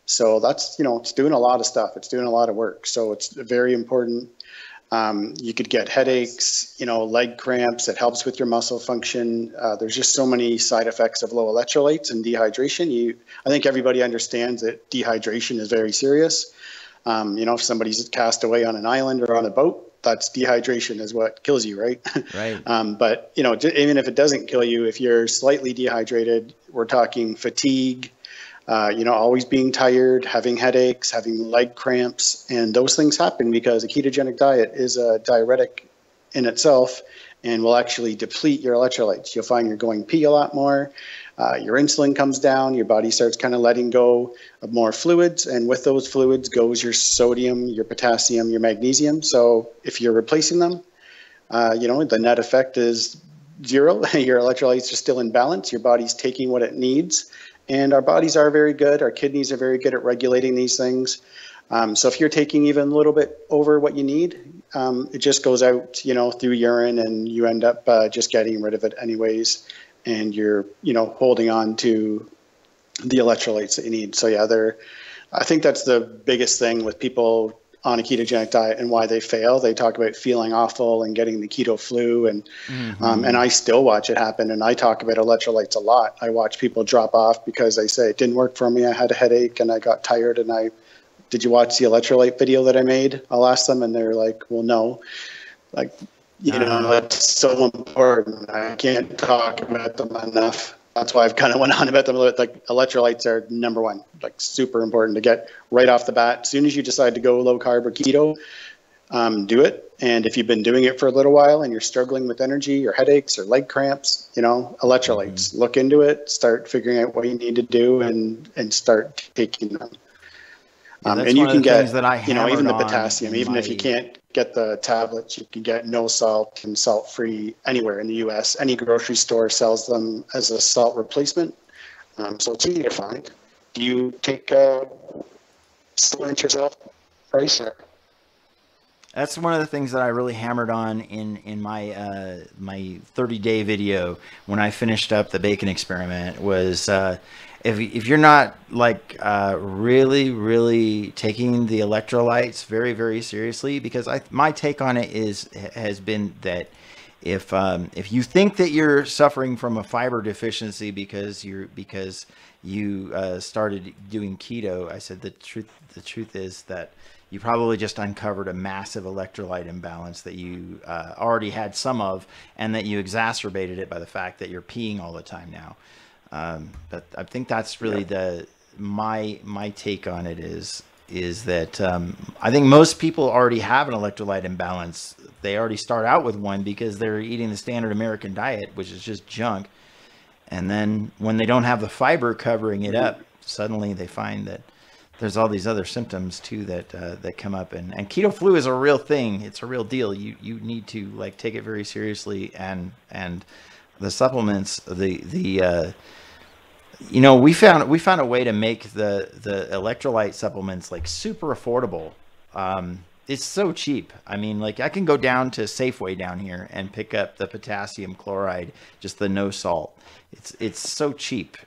So that's, you know, it's doing a lot of stuff. It's doing a lot of work. So it's very important. You could get headaches, you know, leg cramps. It helps with your muscle function. There's just so many side effects of low electrolytes and dehydration. I think everybody understands that dehydration is very serious. You know, if somebody's cast away on an island or on a boat, that's dehydration is what kills you, right? Right. But, you know, even if it doesn't kill you, if you're slightly dehydrated, we're talking fatigue, you know, always being tired, having headaches, having leg cramps, and those things happen because a ketogenic diet is a diuretic in itself and will actually deplete your electrolytes. You'll find you're going pee a lot more. Your insulin comes down, your body starts kind of letting go of more fluids, and with those fluids goes your sodium, your potassium, your magnesium. So if you're replacing them, you know, the net effect is zero. Your electrolytes are still in balance. Your body's taking what it needs, and our bodies are very good. Our kidneys are very good at regulating these things. So if you're taking even a little bit over what you need, it just goes out, you know, through urine, and you end up just getting rid of it anyways. And you're, you know, holding on to the electrolytes that you need. So yeah, I think that's the biggest thing with people on a ketogenic diet and why they fail. They talk about feeling awful and getting the keto flu, and and I still watch it happen. And I talk about electrolytes a lot. I watch people drop off because they say it didn't work for me. I had a headache and I got tired. And did you watch the electrolyte video that I made? I'll ask them, and they're like, well, no. Like, you know, it's so important. I can't talk about them enough. That's why I've kind of went on about them a little bit. Like, electrolytes are number one, like super important to get right off the bat. As soon as you decide to go low carb or keto, do it. And if you've been doing it for a little while and you're struggling with energy or headaches or leg cramps, you know, electrolytes, look into it, start figuring out what you need to do, and start taking them. And you can get, you know, even the potassium, even if you can't get the tablets, you can get no salt and salt-free anywhere in the U.S. Any grocery store sells them as a salt replacement. So it's easy to find. Do you take supplements yourself, Bryce? That's one of the things that I really hammered on in my my 30-day video when I finished up the bacon experiment was if you're not like really taking the electrolytes very seriously, because my take on it has been that if you think that you're suffering from a fiber deficiency because you started doing keto, I said the truth is that you probably just uncovered a massive electrolyte imbalance that you already had some of, and that you exacerbated it by the fact that you're peeing all the time now. But I think that's really my take on it is that I think most people already have an electrolyte imbalance. They already start out with one because they're eating the standard American diet, which is just junk. And then when they don't have the fiber covering it up, suddenly they find that there's all these other symptoms too that come up, and keto flu is a real thing. It's a real deal. You need to like take it very seriously, and the supplements, you know, we found a way to make the electrolyte supplements like super affordable. It's so cheap. I mean, like I can go down to Safeway down here and pick up the potassium chloride, just the no salt. It's so cheap.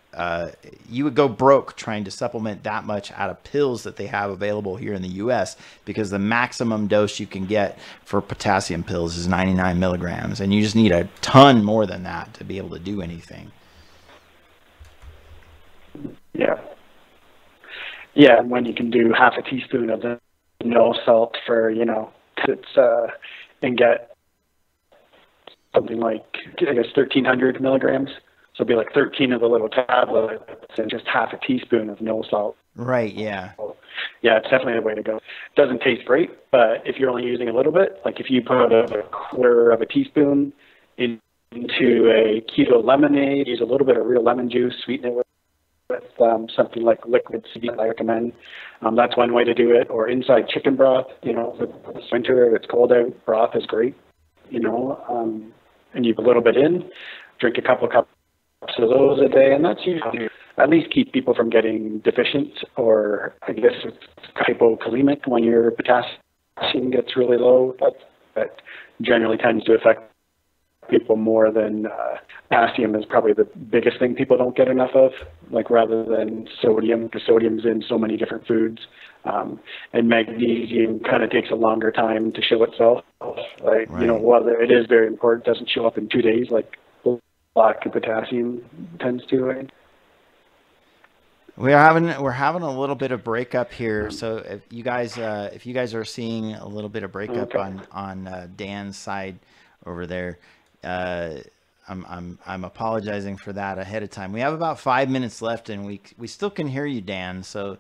You would go broke trying to supplement that much out of pills that they have available here in the US, because the maximum dose you can get for potassium pills is 99 milligrams, and you just need a ton more than that to be able to do anything. Yeah, and when you can do half a teaspoon of the no salt for, you know, and get something like, I guess, 1,300 milligrams. So it'd be like 13 of the little tablets and just half a teaspoon of no salt. Right, yeah. So, yeah, it's definitely the way to go. It doesn't taste great, but if you're only using a little bit, like if you put a quarter of a teaspoon into a keto lemonade, use a little bit of real lemon juice, sweeten it with something like liquid CBD, I recommend. That's one way to do it. Or inside chicken broth, you know, this winter, if it's cold out, broth is great, you know, and you put a little bit in, drink a couple of cups of those a day, and that's usually at least keep people from getting deficient, or I guess it's hypokalemic when your potassium gets really low. That generally tends to affect people more than potassium is probably the biggest thing people don't get enough of, like rather than sodium, because sodium's in so many different foods. And magnesium kind of takes a longer time to show itself. Like, Right. you know, while it is very important, it doesn't show up in 2 days like lack of potassium tends to. Right? We're having a little bit of breakup here, so if you guys are seeing a little bit of breakup on Dan's side over there, I'm apologizing for that ahead of time. We have about 5 minutes left, and we still can hear you, Dan. So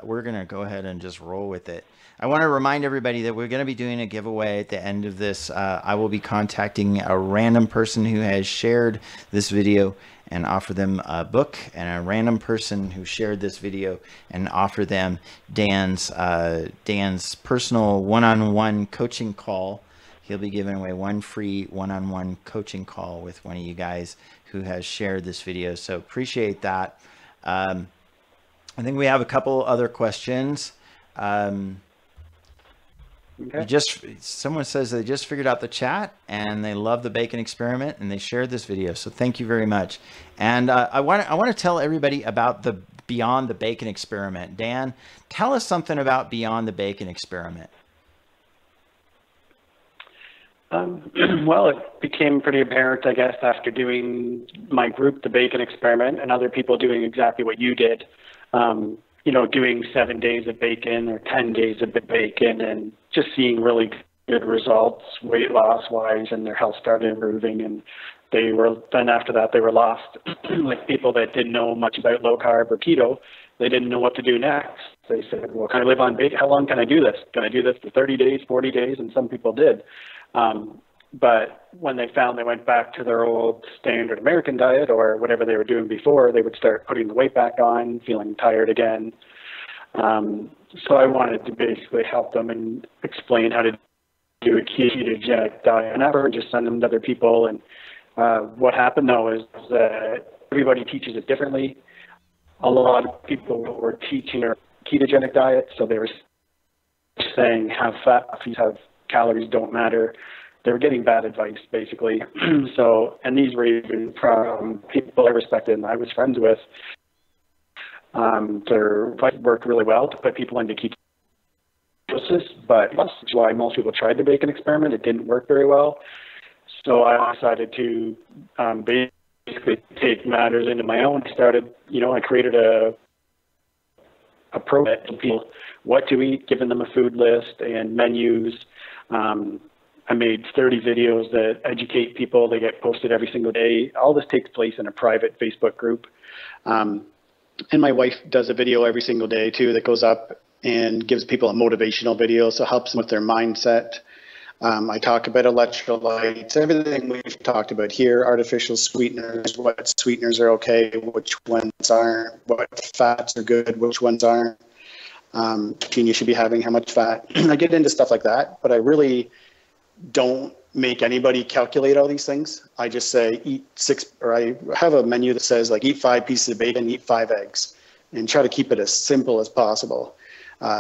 we're gonna go ahead and just roll with it. I want to remind everybody that we're going to be doing a giveaway at the end of this. I will be contacting a random person who has shared this video and offer them a book, and a random person who shared this video and offer them Dan's personal one-on-one coaching call. He'll be giving away one free one-on-one coaching call with one of you guys who has shared this video. So appreciate that. I think we have a couple other questions. Okay. Someone says they just figured out the chat and they love the bacon experiment and they shared this video. So thank you very much. And I want to tell everybody about the Beyond the Bacon Experiment. Dan, tell us something about Beyond the Bacon Experiment. Well, it became pretty apparent, I guess, after doing my group, the Bacon Experiment, and other people doing exactly what you did. You know, doing 7 days of bacon or 10 days of bacon and just seeing really good results weight loss wise, and their health started improving. And then after that, they were lost. Like people that didn't know much about low carb or keto, they didn't know what to do next. They said, well, can I live on bacon? How long can I do this? Can I do this for 30 days, 40 days? And some people did. But when they found they went back to their old standard American diet or whatever they were doing before, they would start putting the weight back on, feeling tired again. So I wanted to basically help them and explain how to do a ketogenic diet and never just send them to other people. And what happened though is that everybody teaches it differently. A lot of people were teaching a ketogenic diet, so they were saying have fat, have calories, don't matter. They were getting bad advice, basically. So, and these were even from people I respected and I was friends with. Their advice worked really well to put people into ketosis, but that's why most people tried the bacon experiment. It didn't work very well. So I decided to basically take matters into my own. I created a program to people what to eat, giving them a food list and menus. I made 30 videos that educate people. They get posted every single day. All this takes place in a private Facebook group. And my wife does a video every single day too that goes up and gives people a motivational video, so helps them with their mindset. I talk about electrolytes, everything we've talked about here, artificial sweeteners, what sweeteners are okay, which ones aren't, what fats are good, which ones aren't. You should be having how much fat. I get into stuff like that, but I really don't make anybody calculate all these things. I just say eat 6, or I have a menu that says like eat 5 pieces of bacon, eat 5 eggs, and try to keep it as simple as possible.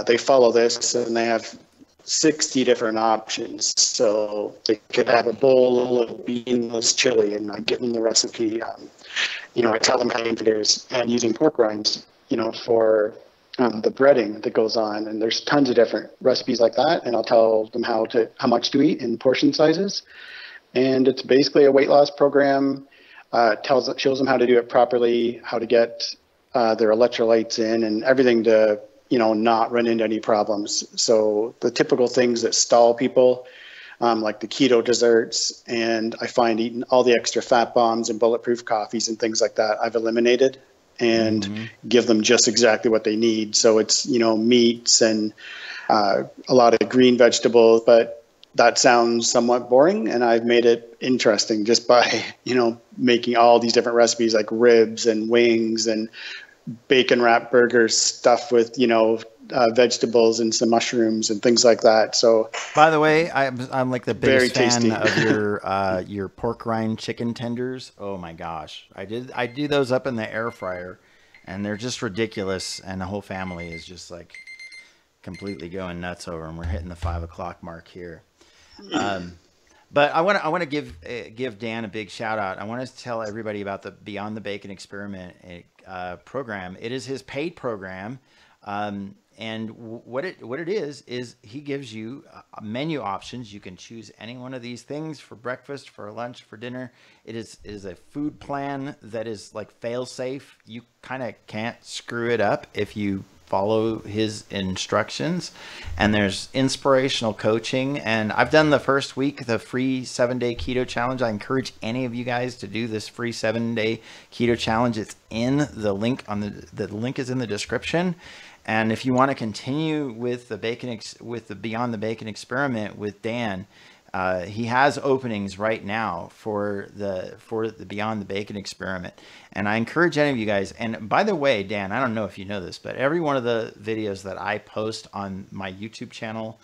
They follow this and they have 60 different options. So they could have a bowl of beanless chili, and I give them the recipe. I tell them how to use and using pork rinds, for the breading that goes on, and there's tons of different recipes like that, and I'll tell them how much to eat in portion sizes. And it's basically a weight loss program. Shows them how to do it properly, how to get their electrolytes in, and everything to not run into any problems. So the typical things that stall people, like the keto desserts, and I find eating all the extra fat bombs and bulletproof coffees and things like that, I've eliminated and give them just exactly what they need. So it's, meats and a lot of green vegetables, but that sounds somewhat boring, and I've made it interesting just by, making all these different recipes like ribs and wings and bacon wrap burgers stuffed with, vegetables and some mushrooms and things like that. So, by the way, I'm like the biggest fan tasty. of your pork rind chicken tenders. Oh my gosh, I do those up in the air fryer, and they're just ridiculous, and the whole family is just like completely going nuts over them. We're hitting the 5 o'clock mark here. But I want to give Dan a big shout out. I want to tell everybody about the Beyond the Bacon Experiment program. It is his paid program, and what it is he gives you menu options. You can choose any one of these things for breakfast, for lunch, for dinner. It is a food plan that is like fail safe. You kind of can't screw it up if you follow his instructions. And there's inspirational coaching, and I've done the first week, the free 7-day keto challenge. I encourage any of you guys to do this free 7-day keto challenge. It's in the link the link is in the description. And if you want to continue with the Beyond the Bacon Experiment with Dan, he has openings right now for the Beyond the Bacon Experiment. And I encourage any of you guys, and by the way, Dan, I don't know if you know this, but every one of the videos that I post on my YouTube channel,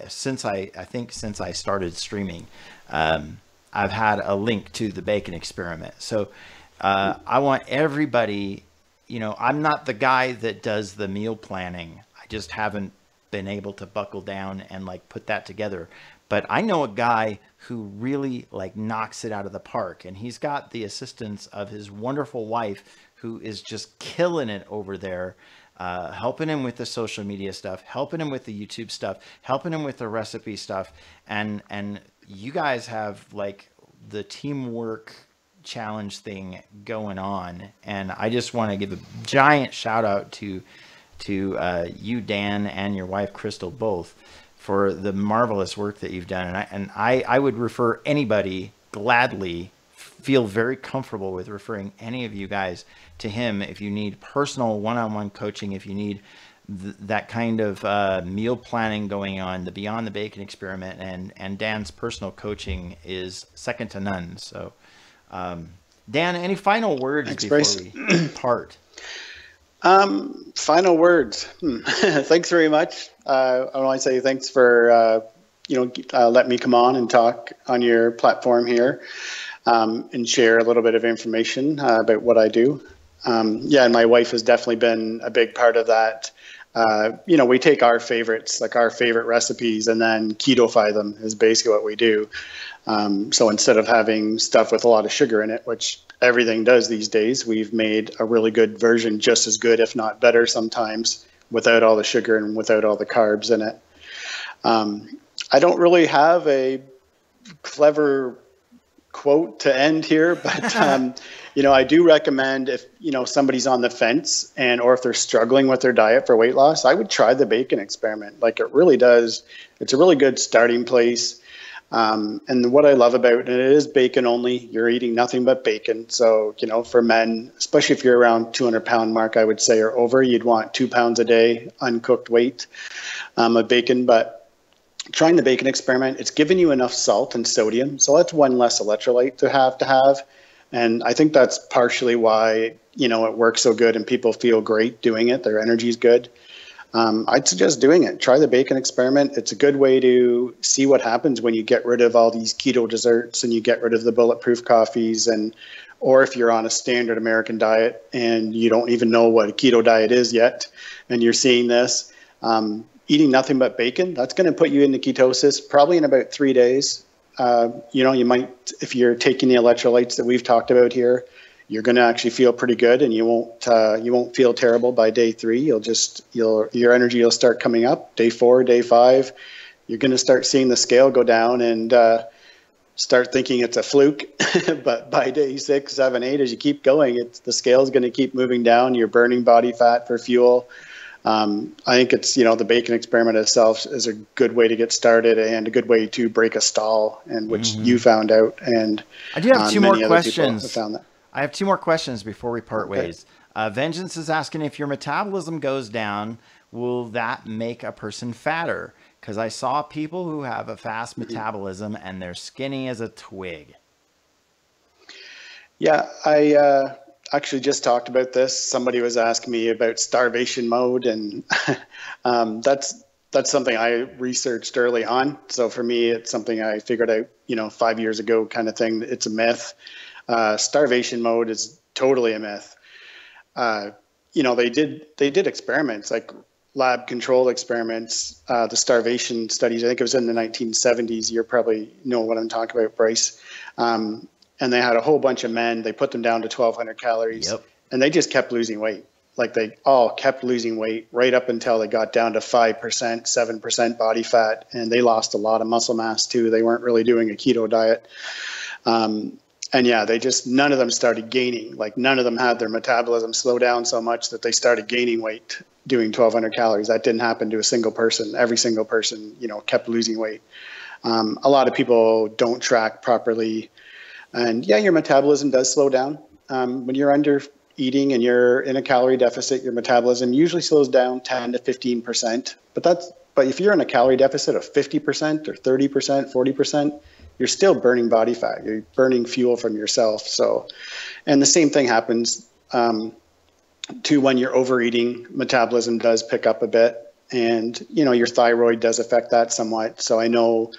since I started streaming, I've had a link to the Bacon Experiment. So I want everybody, I'm not the guy that does the meal planning. I just haven't been able to buckle down and like put that together. But I know a guy who really like knocks it out of the park, and he's got the assistance of his wonderful wife, who is just killing it over there, helping him with the social media stuff, helping him with the YouTube stuff, helping him with the recipe stuff. And you guys have like the teamwork challenge thing going on, and I just want to give a giant shout out to you, Dan, and your wife Crystal, both, for the marvelous work that you've done. And I would refer anybody, gladly feel very comfortable with referring any of you guys to him if you need personal one-on-one coaching, if you need that kind of meal planning going on. The Beyond the Bacon Experiment and Dan's personal coaching is second to none. So Dan, any final words Thanks, before Bryce. we part? Final words. Thanks very much. I want to say thanks for letting me come on and talk on your platform here, and share a little bit of information about what I do. And my wife has definitely been a big part of that. We take our favorites, like our favorite recipes, and then ketofy them is basically what we do. So instead of having stuff with a lot of sugar in it, which everything does these days, we've made a really good version, just as good, if not better sometimes, without all the sugar and without all the carbs in it. I don't really have a clever quote to end here, but I do recommend, if somebody's on the fence or if they're struggling with their diet for weight loss, I would try the Bacon Experiment. Like, it really does. It's a really good starting place. And what I love about it, it is bacon only. You're eating nothing but bacon. So, for men, especially if you're around 200-pound mark, I would say, or over, you'd want 2 pounds a day uncooked weight of bacon. But trying the Bacon Experiment, it's giving you enough salt and sodium. So that's one less electrolyte to have. And I think that's partially why, it works so good and people feel great doing it. Their energy is good. I'd suggest doing it. Try the Bacon Experiment. It's a good way to see what happens when you get rid of all these keto desserts and you get rid of the bulletproof coffees, or if you're on a standard American diet and you don't even know what a keto diet is yet, and you're seeing this, eating nothing but bacon, that's going to put you into ketosis probably in about 3 days. You might, if you're taking the electrolytes that we've talked about here, you're going to actually feel pretty good, and you won't feel terrible by day 3. Your energy will start coming up. Day 4, day 5, you're going to start seeing the scale go down and start thinking it's a fluke. But by day 6, 7, 8, as you keep going, the scale is going to keep moving down. You're burning body fat for fuel. I think it's, the Bacon Experiment itself is a good way to get started and a good way to break a stall, and which you found out. And I do have 2 more questions. Found that. I have 2 more questions before we part ways. Vengeance is asking, if your metabolism goes down, will that make a person fatter? Because I saw people who have a fast metabolism and they're skinny as a twig. Yeah, I actually just talked about this. Somebody was asking me about starvation mode, and that's something I researched early on. So for me, it's something I figured out, 5 years ago, kind of thing. It's a myth. Starvation mode is totally a myth. you know, they did experiments, like lab controlled experiments, the starvation studies. I think it was in the 1970s. You probably know what I'm talking about, Bryce. And they had a whole bunch of men. They put them down to 1,200 calories, Yep. and they just kept losing weight. Like they all kept losing weight right up until they got down to 5%, 7% body fat, and they lost a lot of muscle mass too. They weren't really doing a keto diet. And yeah, none of them started gaining. Like none of them had their metabolism slow down so much that they started gaining weight doing 1,200 calories. That didn't happen to a single person. Every single person, you know, kept losing weight. A lot of people don't track properly. And yeah, your metabolism does slow down. When you're under eating and you're in a calorie deficit, your metabolism usually slows down 10 to 15%. But if you're in a calorie deficit of 50% or 30%, 40%, you're still burning body fat. You're burning fuel from yourself. So, and the same thing happens to when you're overeating. Metabolism does pick up a bit, and you know your thyroid does affect that somewhat. So I know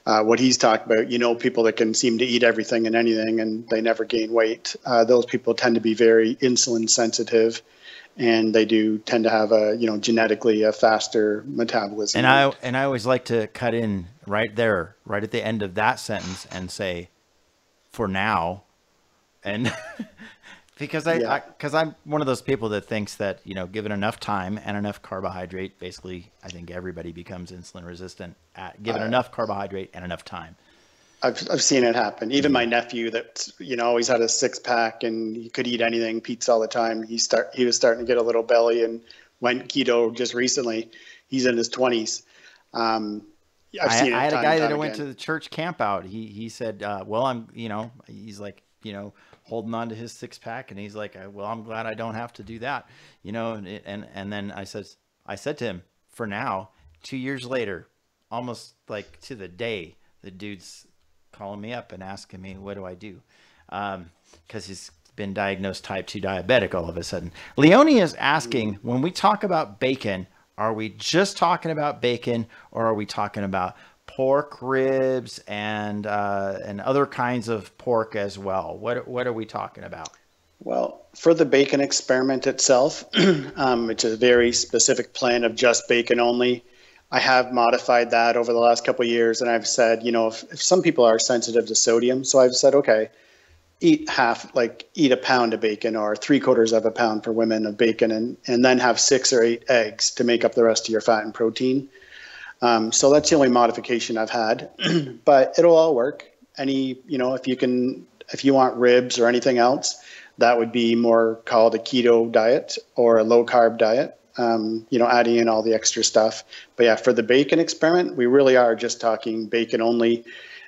what he's talked about. You know, people that can seem to eat everything and anything, and they never gain weight. Those people tend to be very insulin sensitive, and they do tend to have genetically a faster metabolism. And I always like to cut in right there, right at the end of that sentence, and say, for now, and because I'm one of those people that thinks that, you know, given enough time and enough carbohydrate, basically, I think everybody becomes insulin resistant given enough carbohydrate and enough time. I've seen it happen. Even my nephew that, you know, always had a 6-pack and he could eat anything, pizza all the time. He was starting to get a little belly and went keto just recently. He's in his 20s. I've seen it. I had a guy that went to the church camp out. He said, well, he's like, you know, holding on to his 6-pack, and he's like, well, I'm glad I don't have to do that, you know. And then I said to him, for now, 2 years later, almost like to the day, the dude's calling me up and asking me, what do I do? Because he's been diagnosed type 2 diabetic all of a sudden. Leonie is asking, when we talk about bacon, are we just talking about bacon, or are we talking about pork ribs and other kinds of pork as well? What are we talking about? Well, for the bacon experiment itself, it's a very specific plan of just bacon only. I have modified that over the last couple of years, and I've said, you know, if some people are sensitive to sodium, so I've said, okay, eat a pound of bacon, or 3/4 of a pound for women of bacon, and then have 6 or 8 eggs to make up the rest of your fat and protein. So that's the only modification I've had, but it'll all work. If you want ribs or anything else, that would be more called a keto diet or a low carb diet. Adding in all the extra stuff. But yeah, for the bacon experiment, we really are just talking bacon only.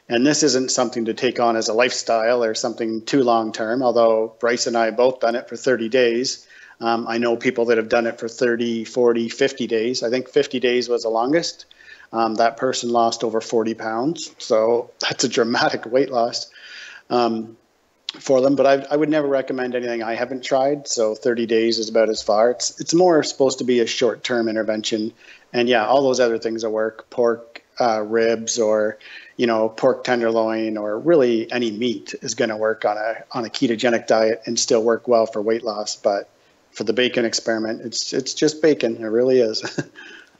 And this isn't something to take on as a lifestyle or something too long term, although Bryce and I have both done it for 30 days. I know people that have done it for 30, 40, 50 days. I think 50 days was the longest. That person lost over 40 pounds. So that's a dramatic weight loss for them. But I would never recommend anything I haven't tried. So 30 days is about as far. It's more supposed to be a short-term intervention. And yeah, all those other things will work. Pork ribs, or pork tenderloin, or really any meat is going to work on a ketogenic diet and still work well for weight loss. But for the bacon experiment, it's just bacon. It really is.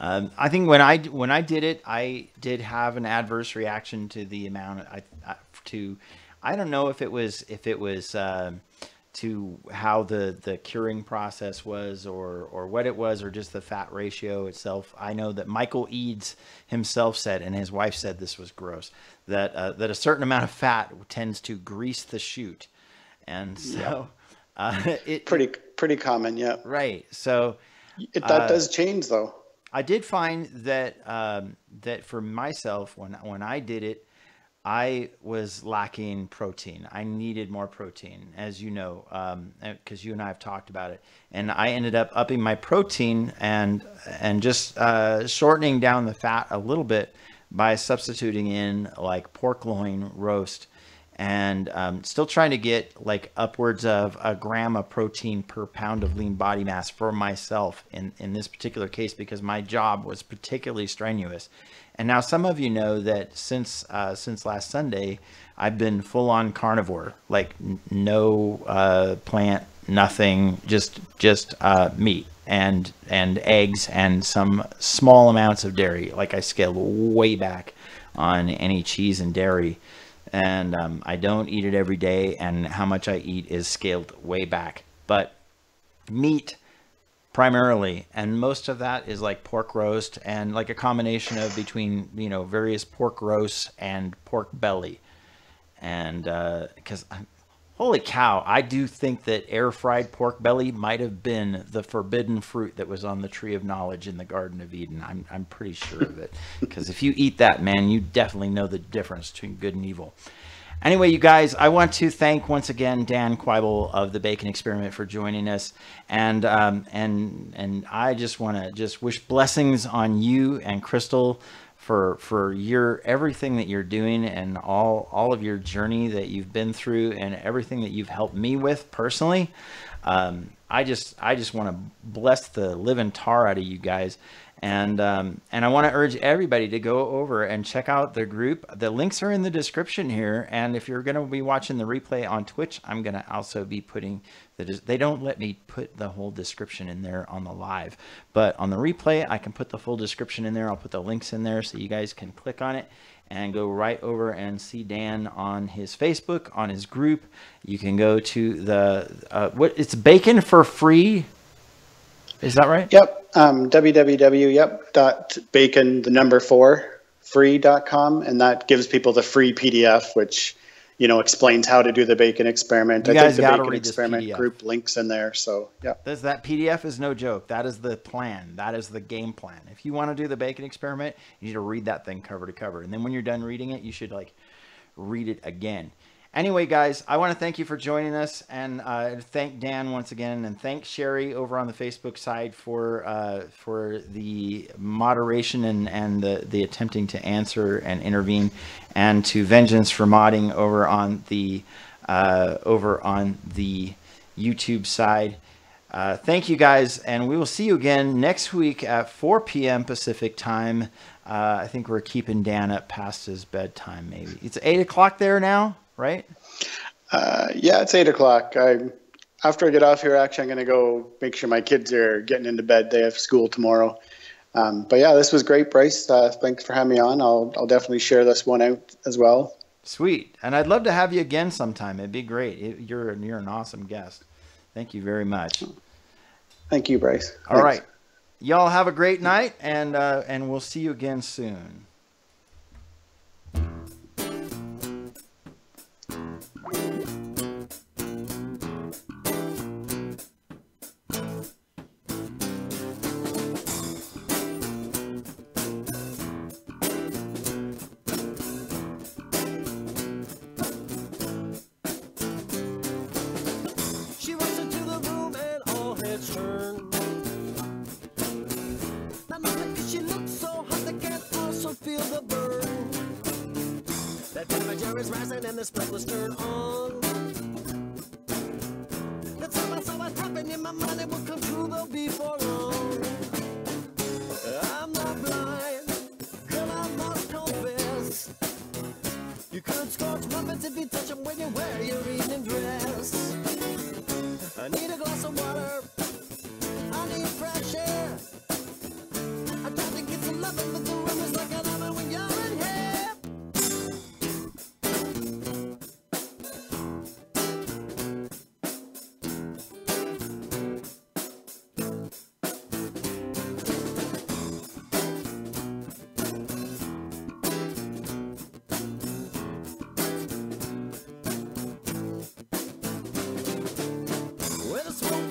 I think when I did it, I did have an adverse reaction to the amount I don't know if it was to how the curing process was, or what it was, or just the fat ratio itself. I know that Michael Eads himself said, and his wife said this was gross, that a certain amount of fat tends to grease the chute, and so it pretty common, yeah. Right. So that does change though. I did find that that for myself, when I did it, I was lacking protein. I needed more protein, as you know, because you and I have talked about it. And I ended up upping my protein and just shortening down the fat a little bit by substituting in like pork loin roast, and still trying to get like upwards of 1 gram of protein per pound of lean body mass for myself in this particular case, because my job was particularly strenuous. And now some of you know that since last Sunday, I've been full on carnivore, like no plant, nothing, just meat and eggs and some small amounts of dairy. Like, I scaled way back on any cheese and dairy, and I don't eat it every day, and how much I eat is scaled way back. But meat primarily, and most of that is like pork roast and like a combination of between, you know, various pork roasts and pork belly. And because holy cow, I do think that air fried pork belly might have been the forbidden fruit that was on the tree of knowledge in the Garden of Eden. I'm pretty sure of it, because if you eat that, man, you definitely know the difference between good and evil. Anyway, you guys, I want to thank once again Dan QUIBBEL of the Bacon Experiment for joining us, and I just want to wish blessings on you and Crystal for your everything that you're doing, and all of your journey that you've been through, and everything that you've helped me with personally. I just want to bless the living tar out of you guys. And I want to urge everybody to go over and check out the group. The links are in the description here. And if you're going to be watching the replay on Twitch, I'm going to also be putting they don't let me put the whole description in there on the live, but on the replay, I can put the full description in there. I'll put the links in there so you guys can click on it and go right over and see Dan on his Facebook, on his group. You can go to the, it's Bacon for Free. Is that right? Yep. www.bacon4free.com, and that gives people the free PDF, which, you know, explains how to do the bacon experiment. You I guys think the gotta bacon read this experiment PDF. group links in there. So yeah. That PDF is no joke. That is the plan. That is the game plan. If you want to do the bacon experiment, you need to read that thing cover to cover. And then when you're done reading it, you should like read it again. Anyway, guys, I want to thank you for joining us, and thank Dan once again, and thank Sherry over on the Facebook side for the moderation and the attempting to answer and intervene, and to Vengeance for modding over on the YouTube side. Thank you guys, and we will see you again next week at 4 p.m. Pacific time. I think we're keeping Dan up past his bedtime. Maybe it's 8 o'clock there now. Right? Yeah, it's 8 o'clock. After I get off here, actually, I'm going to go make sure my kids are getting into bed. They have school tomorrow. But yeah, this was great, Bryce. Thanks for having me on. I'll definitely share this one out as well. Sweet. And I'd love to have you again sometime. It'd be great. You're an awesome guest. Thank you very much. Thank you, Bryce. Thanks. All right. Y'all have a great night, and we'll see you again soon. And the sprinklers turn on. The time I saw what happened in my mind, it would come true, though, before long. I'm not blind, girl, I must confess. You could scorch muffins if you touch them when you wear your evening dress. I need a glass of water, I need fresh air. I tried to get some loving, but the room is like an oven when you're in here.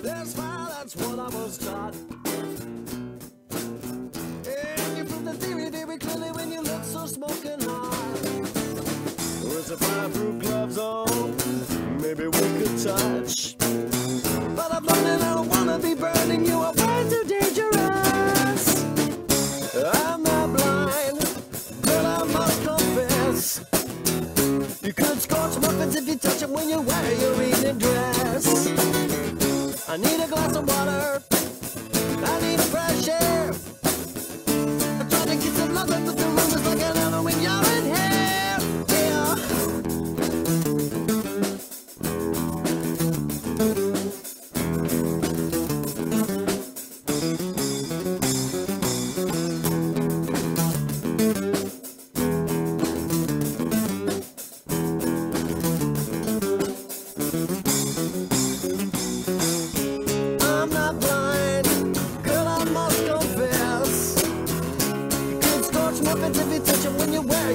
That's what I was taught. And you prove the theory very clearly when you look so smoking hot. With the fireproof gloves on, maybe we could touch. But I've learned that I don't want to be burning you up way too dangerous. I'm not blind, but I must confess. You could scorch muffins if you touch them when you wear your evening dress. I need a glass of water, I need fresh air. I try to get some love, but the room is like an oven when you're in here. Yeah.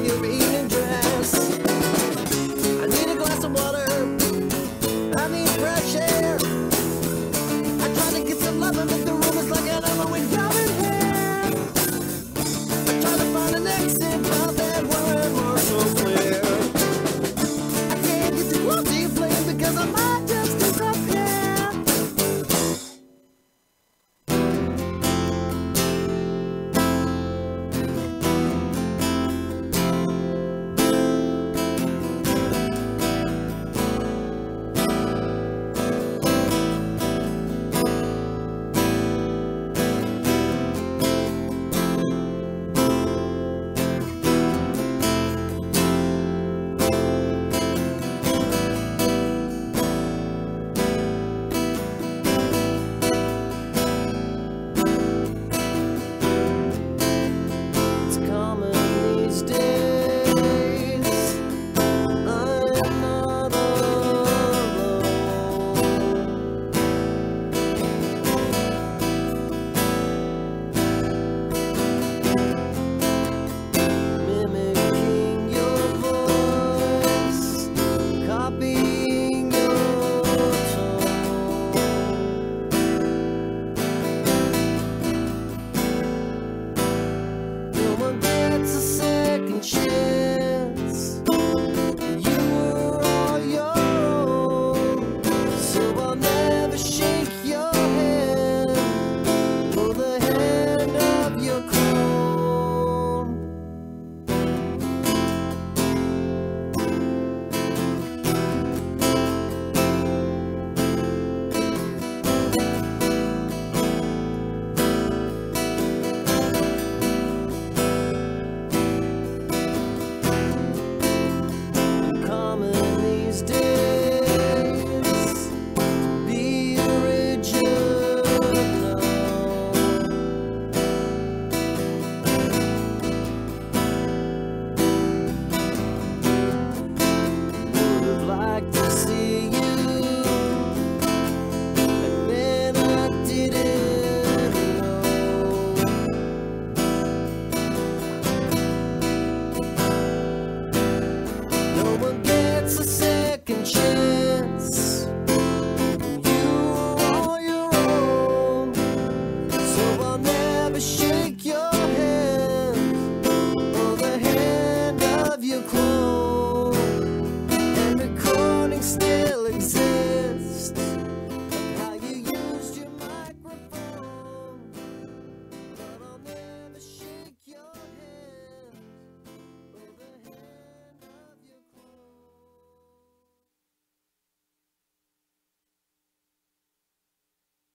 you've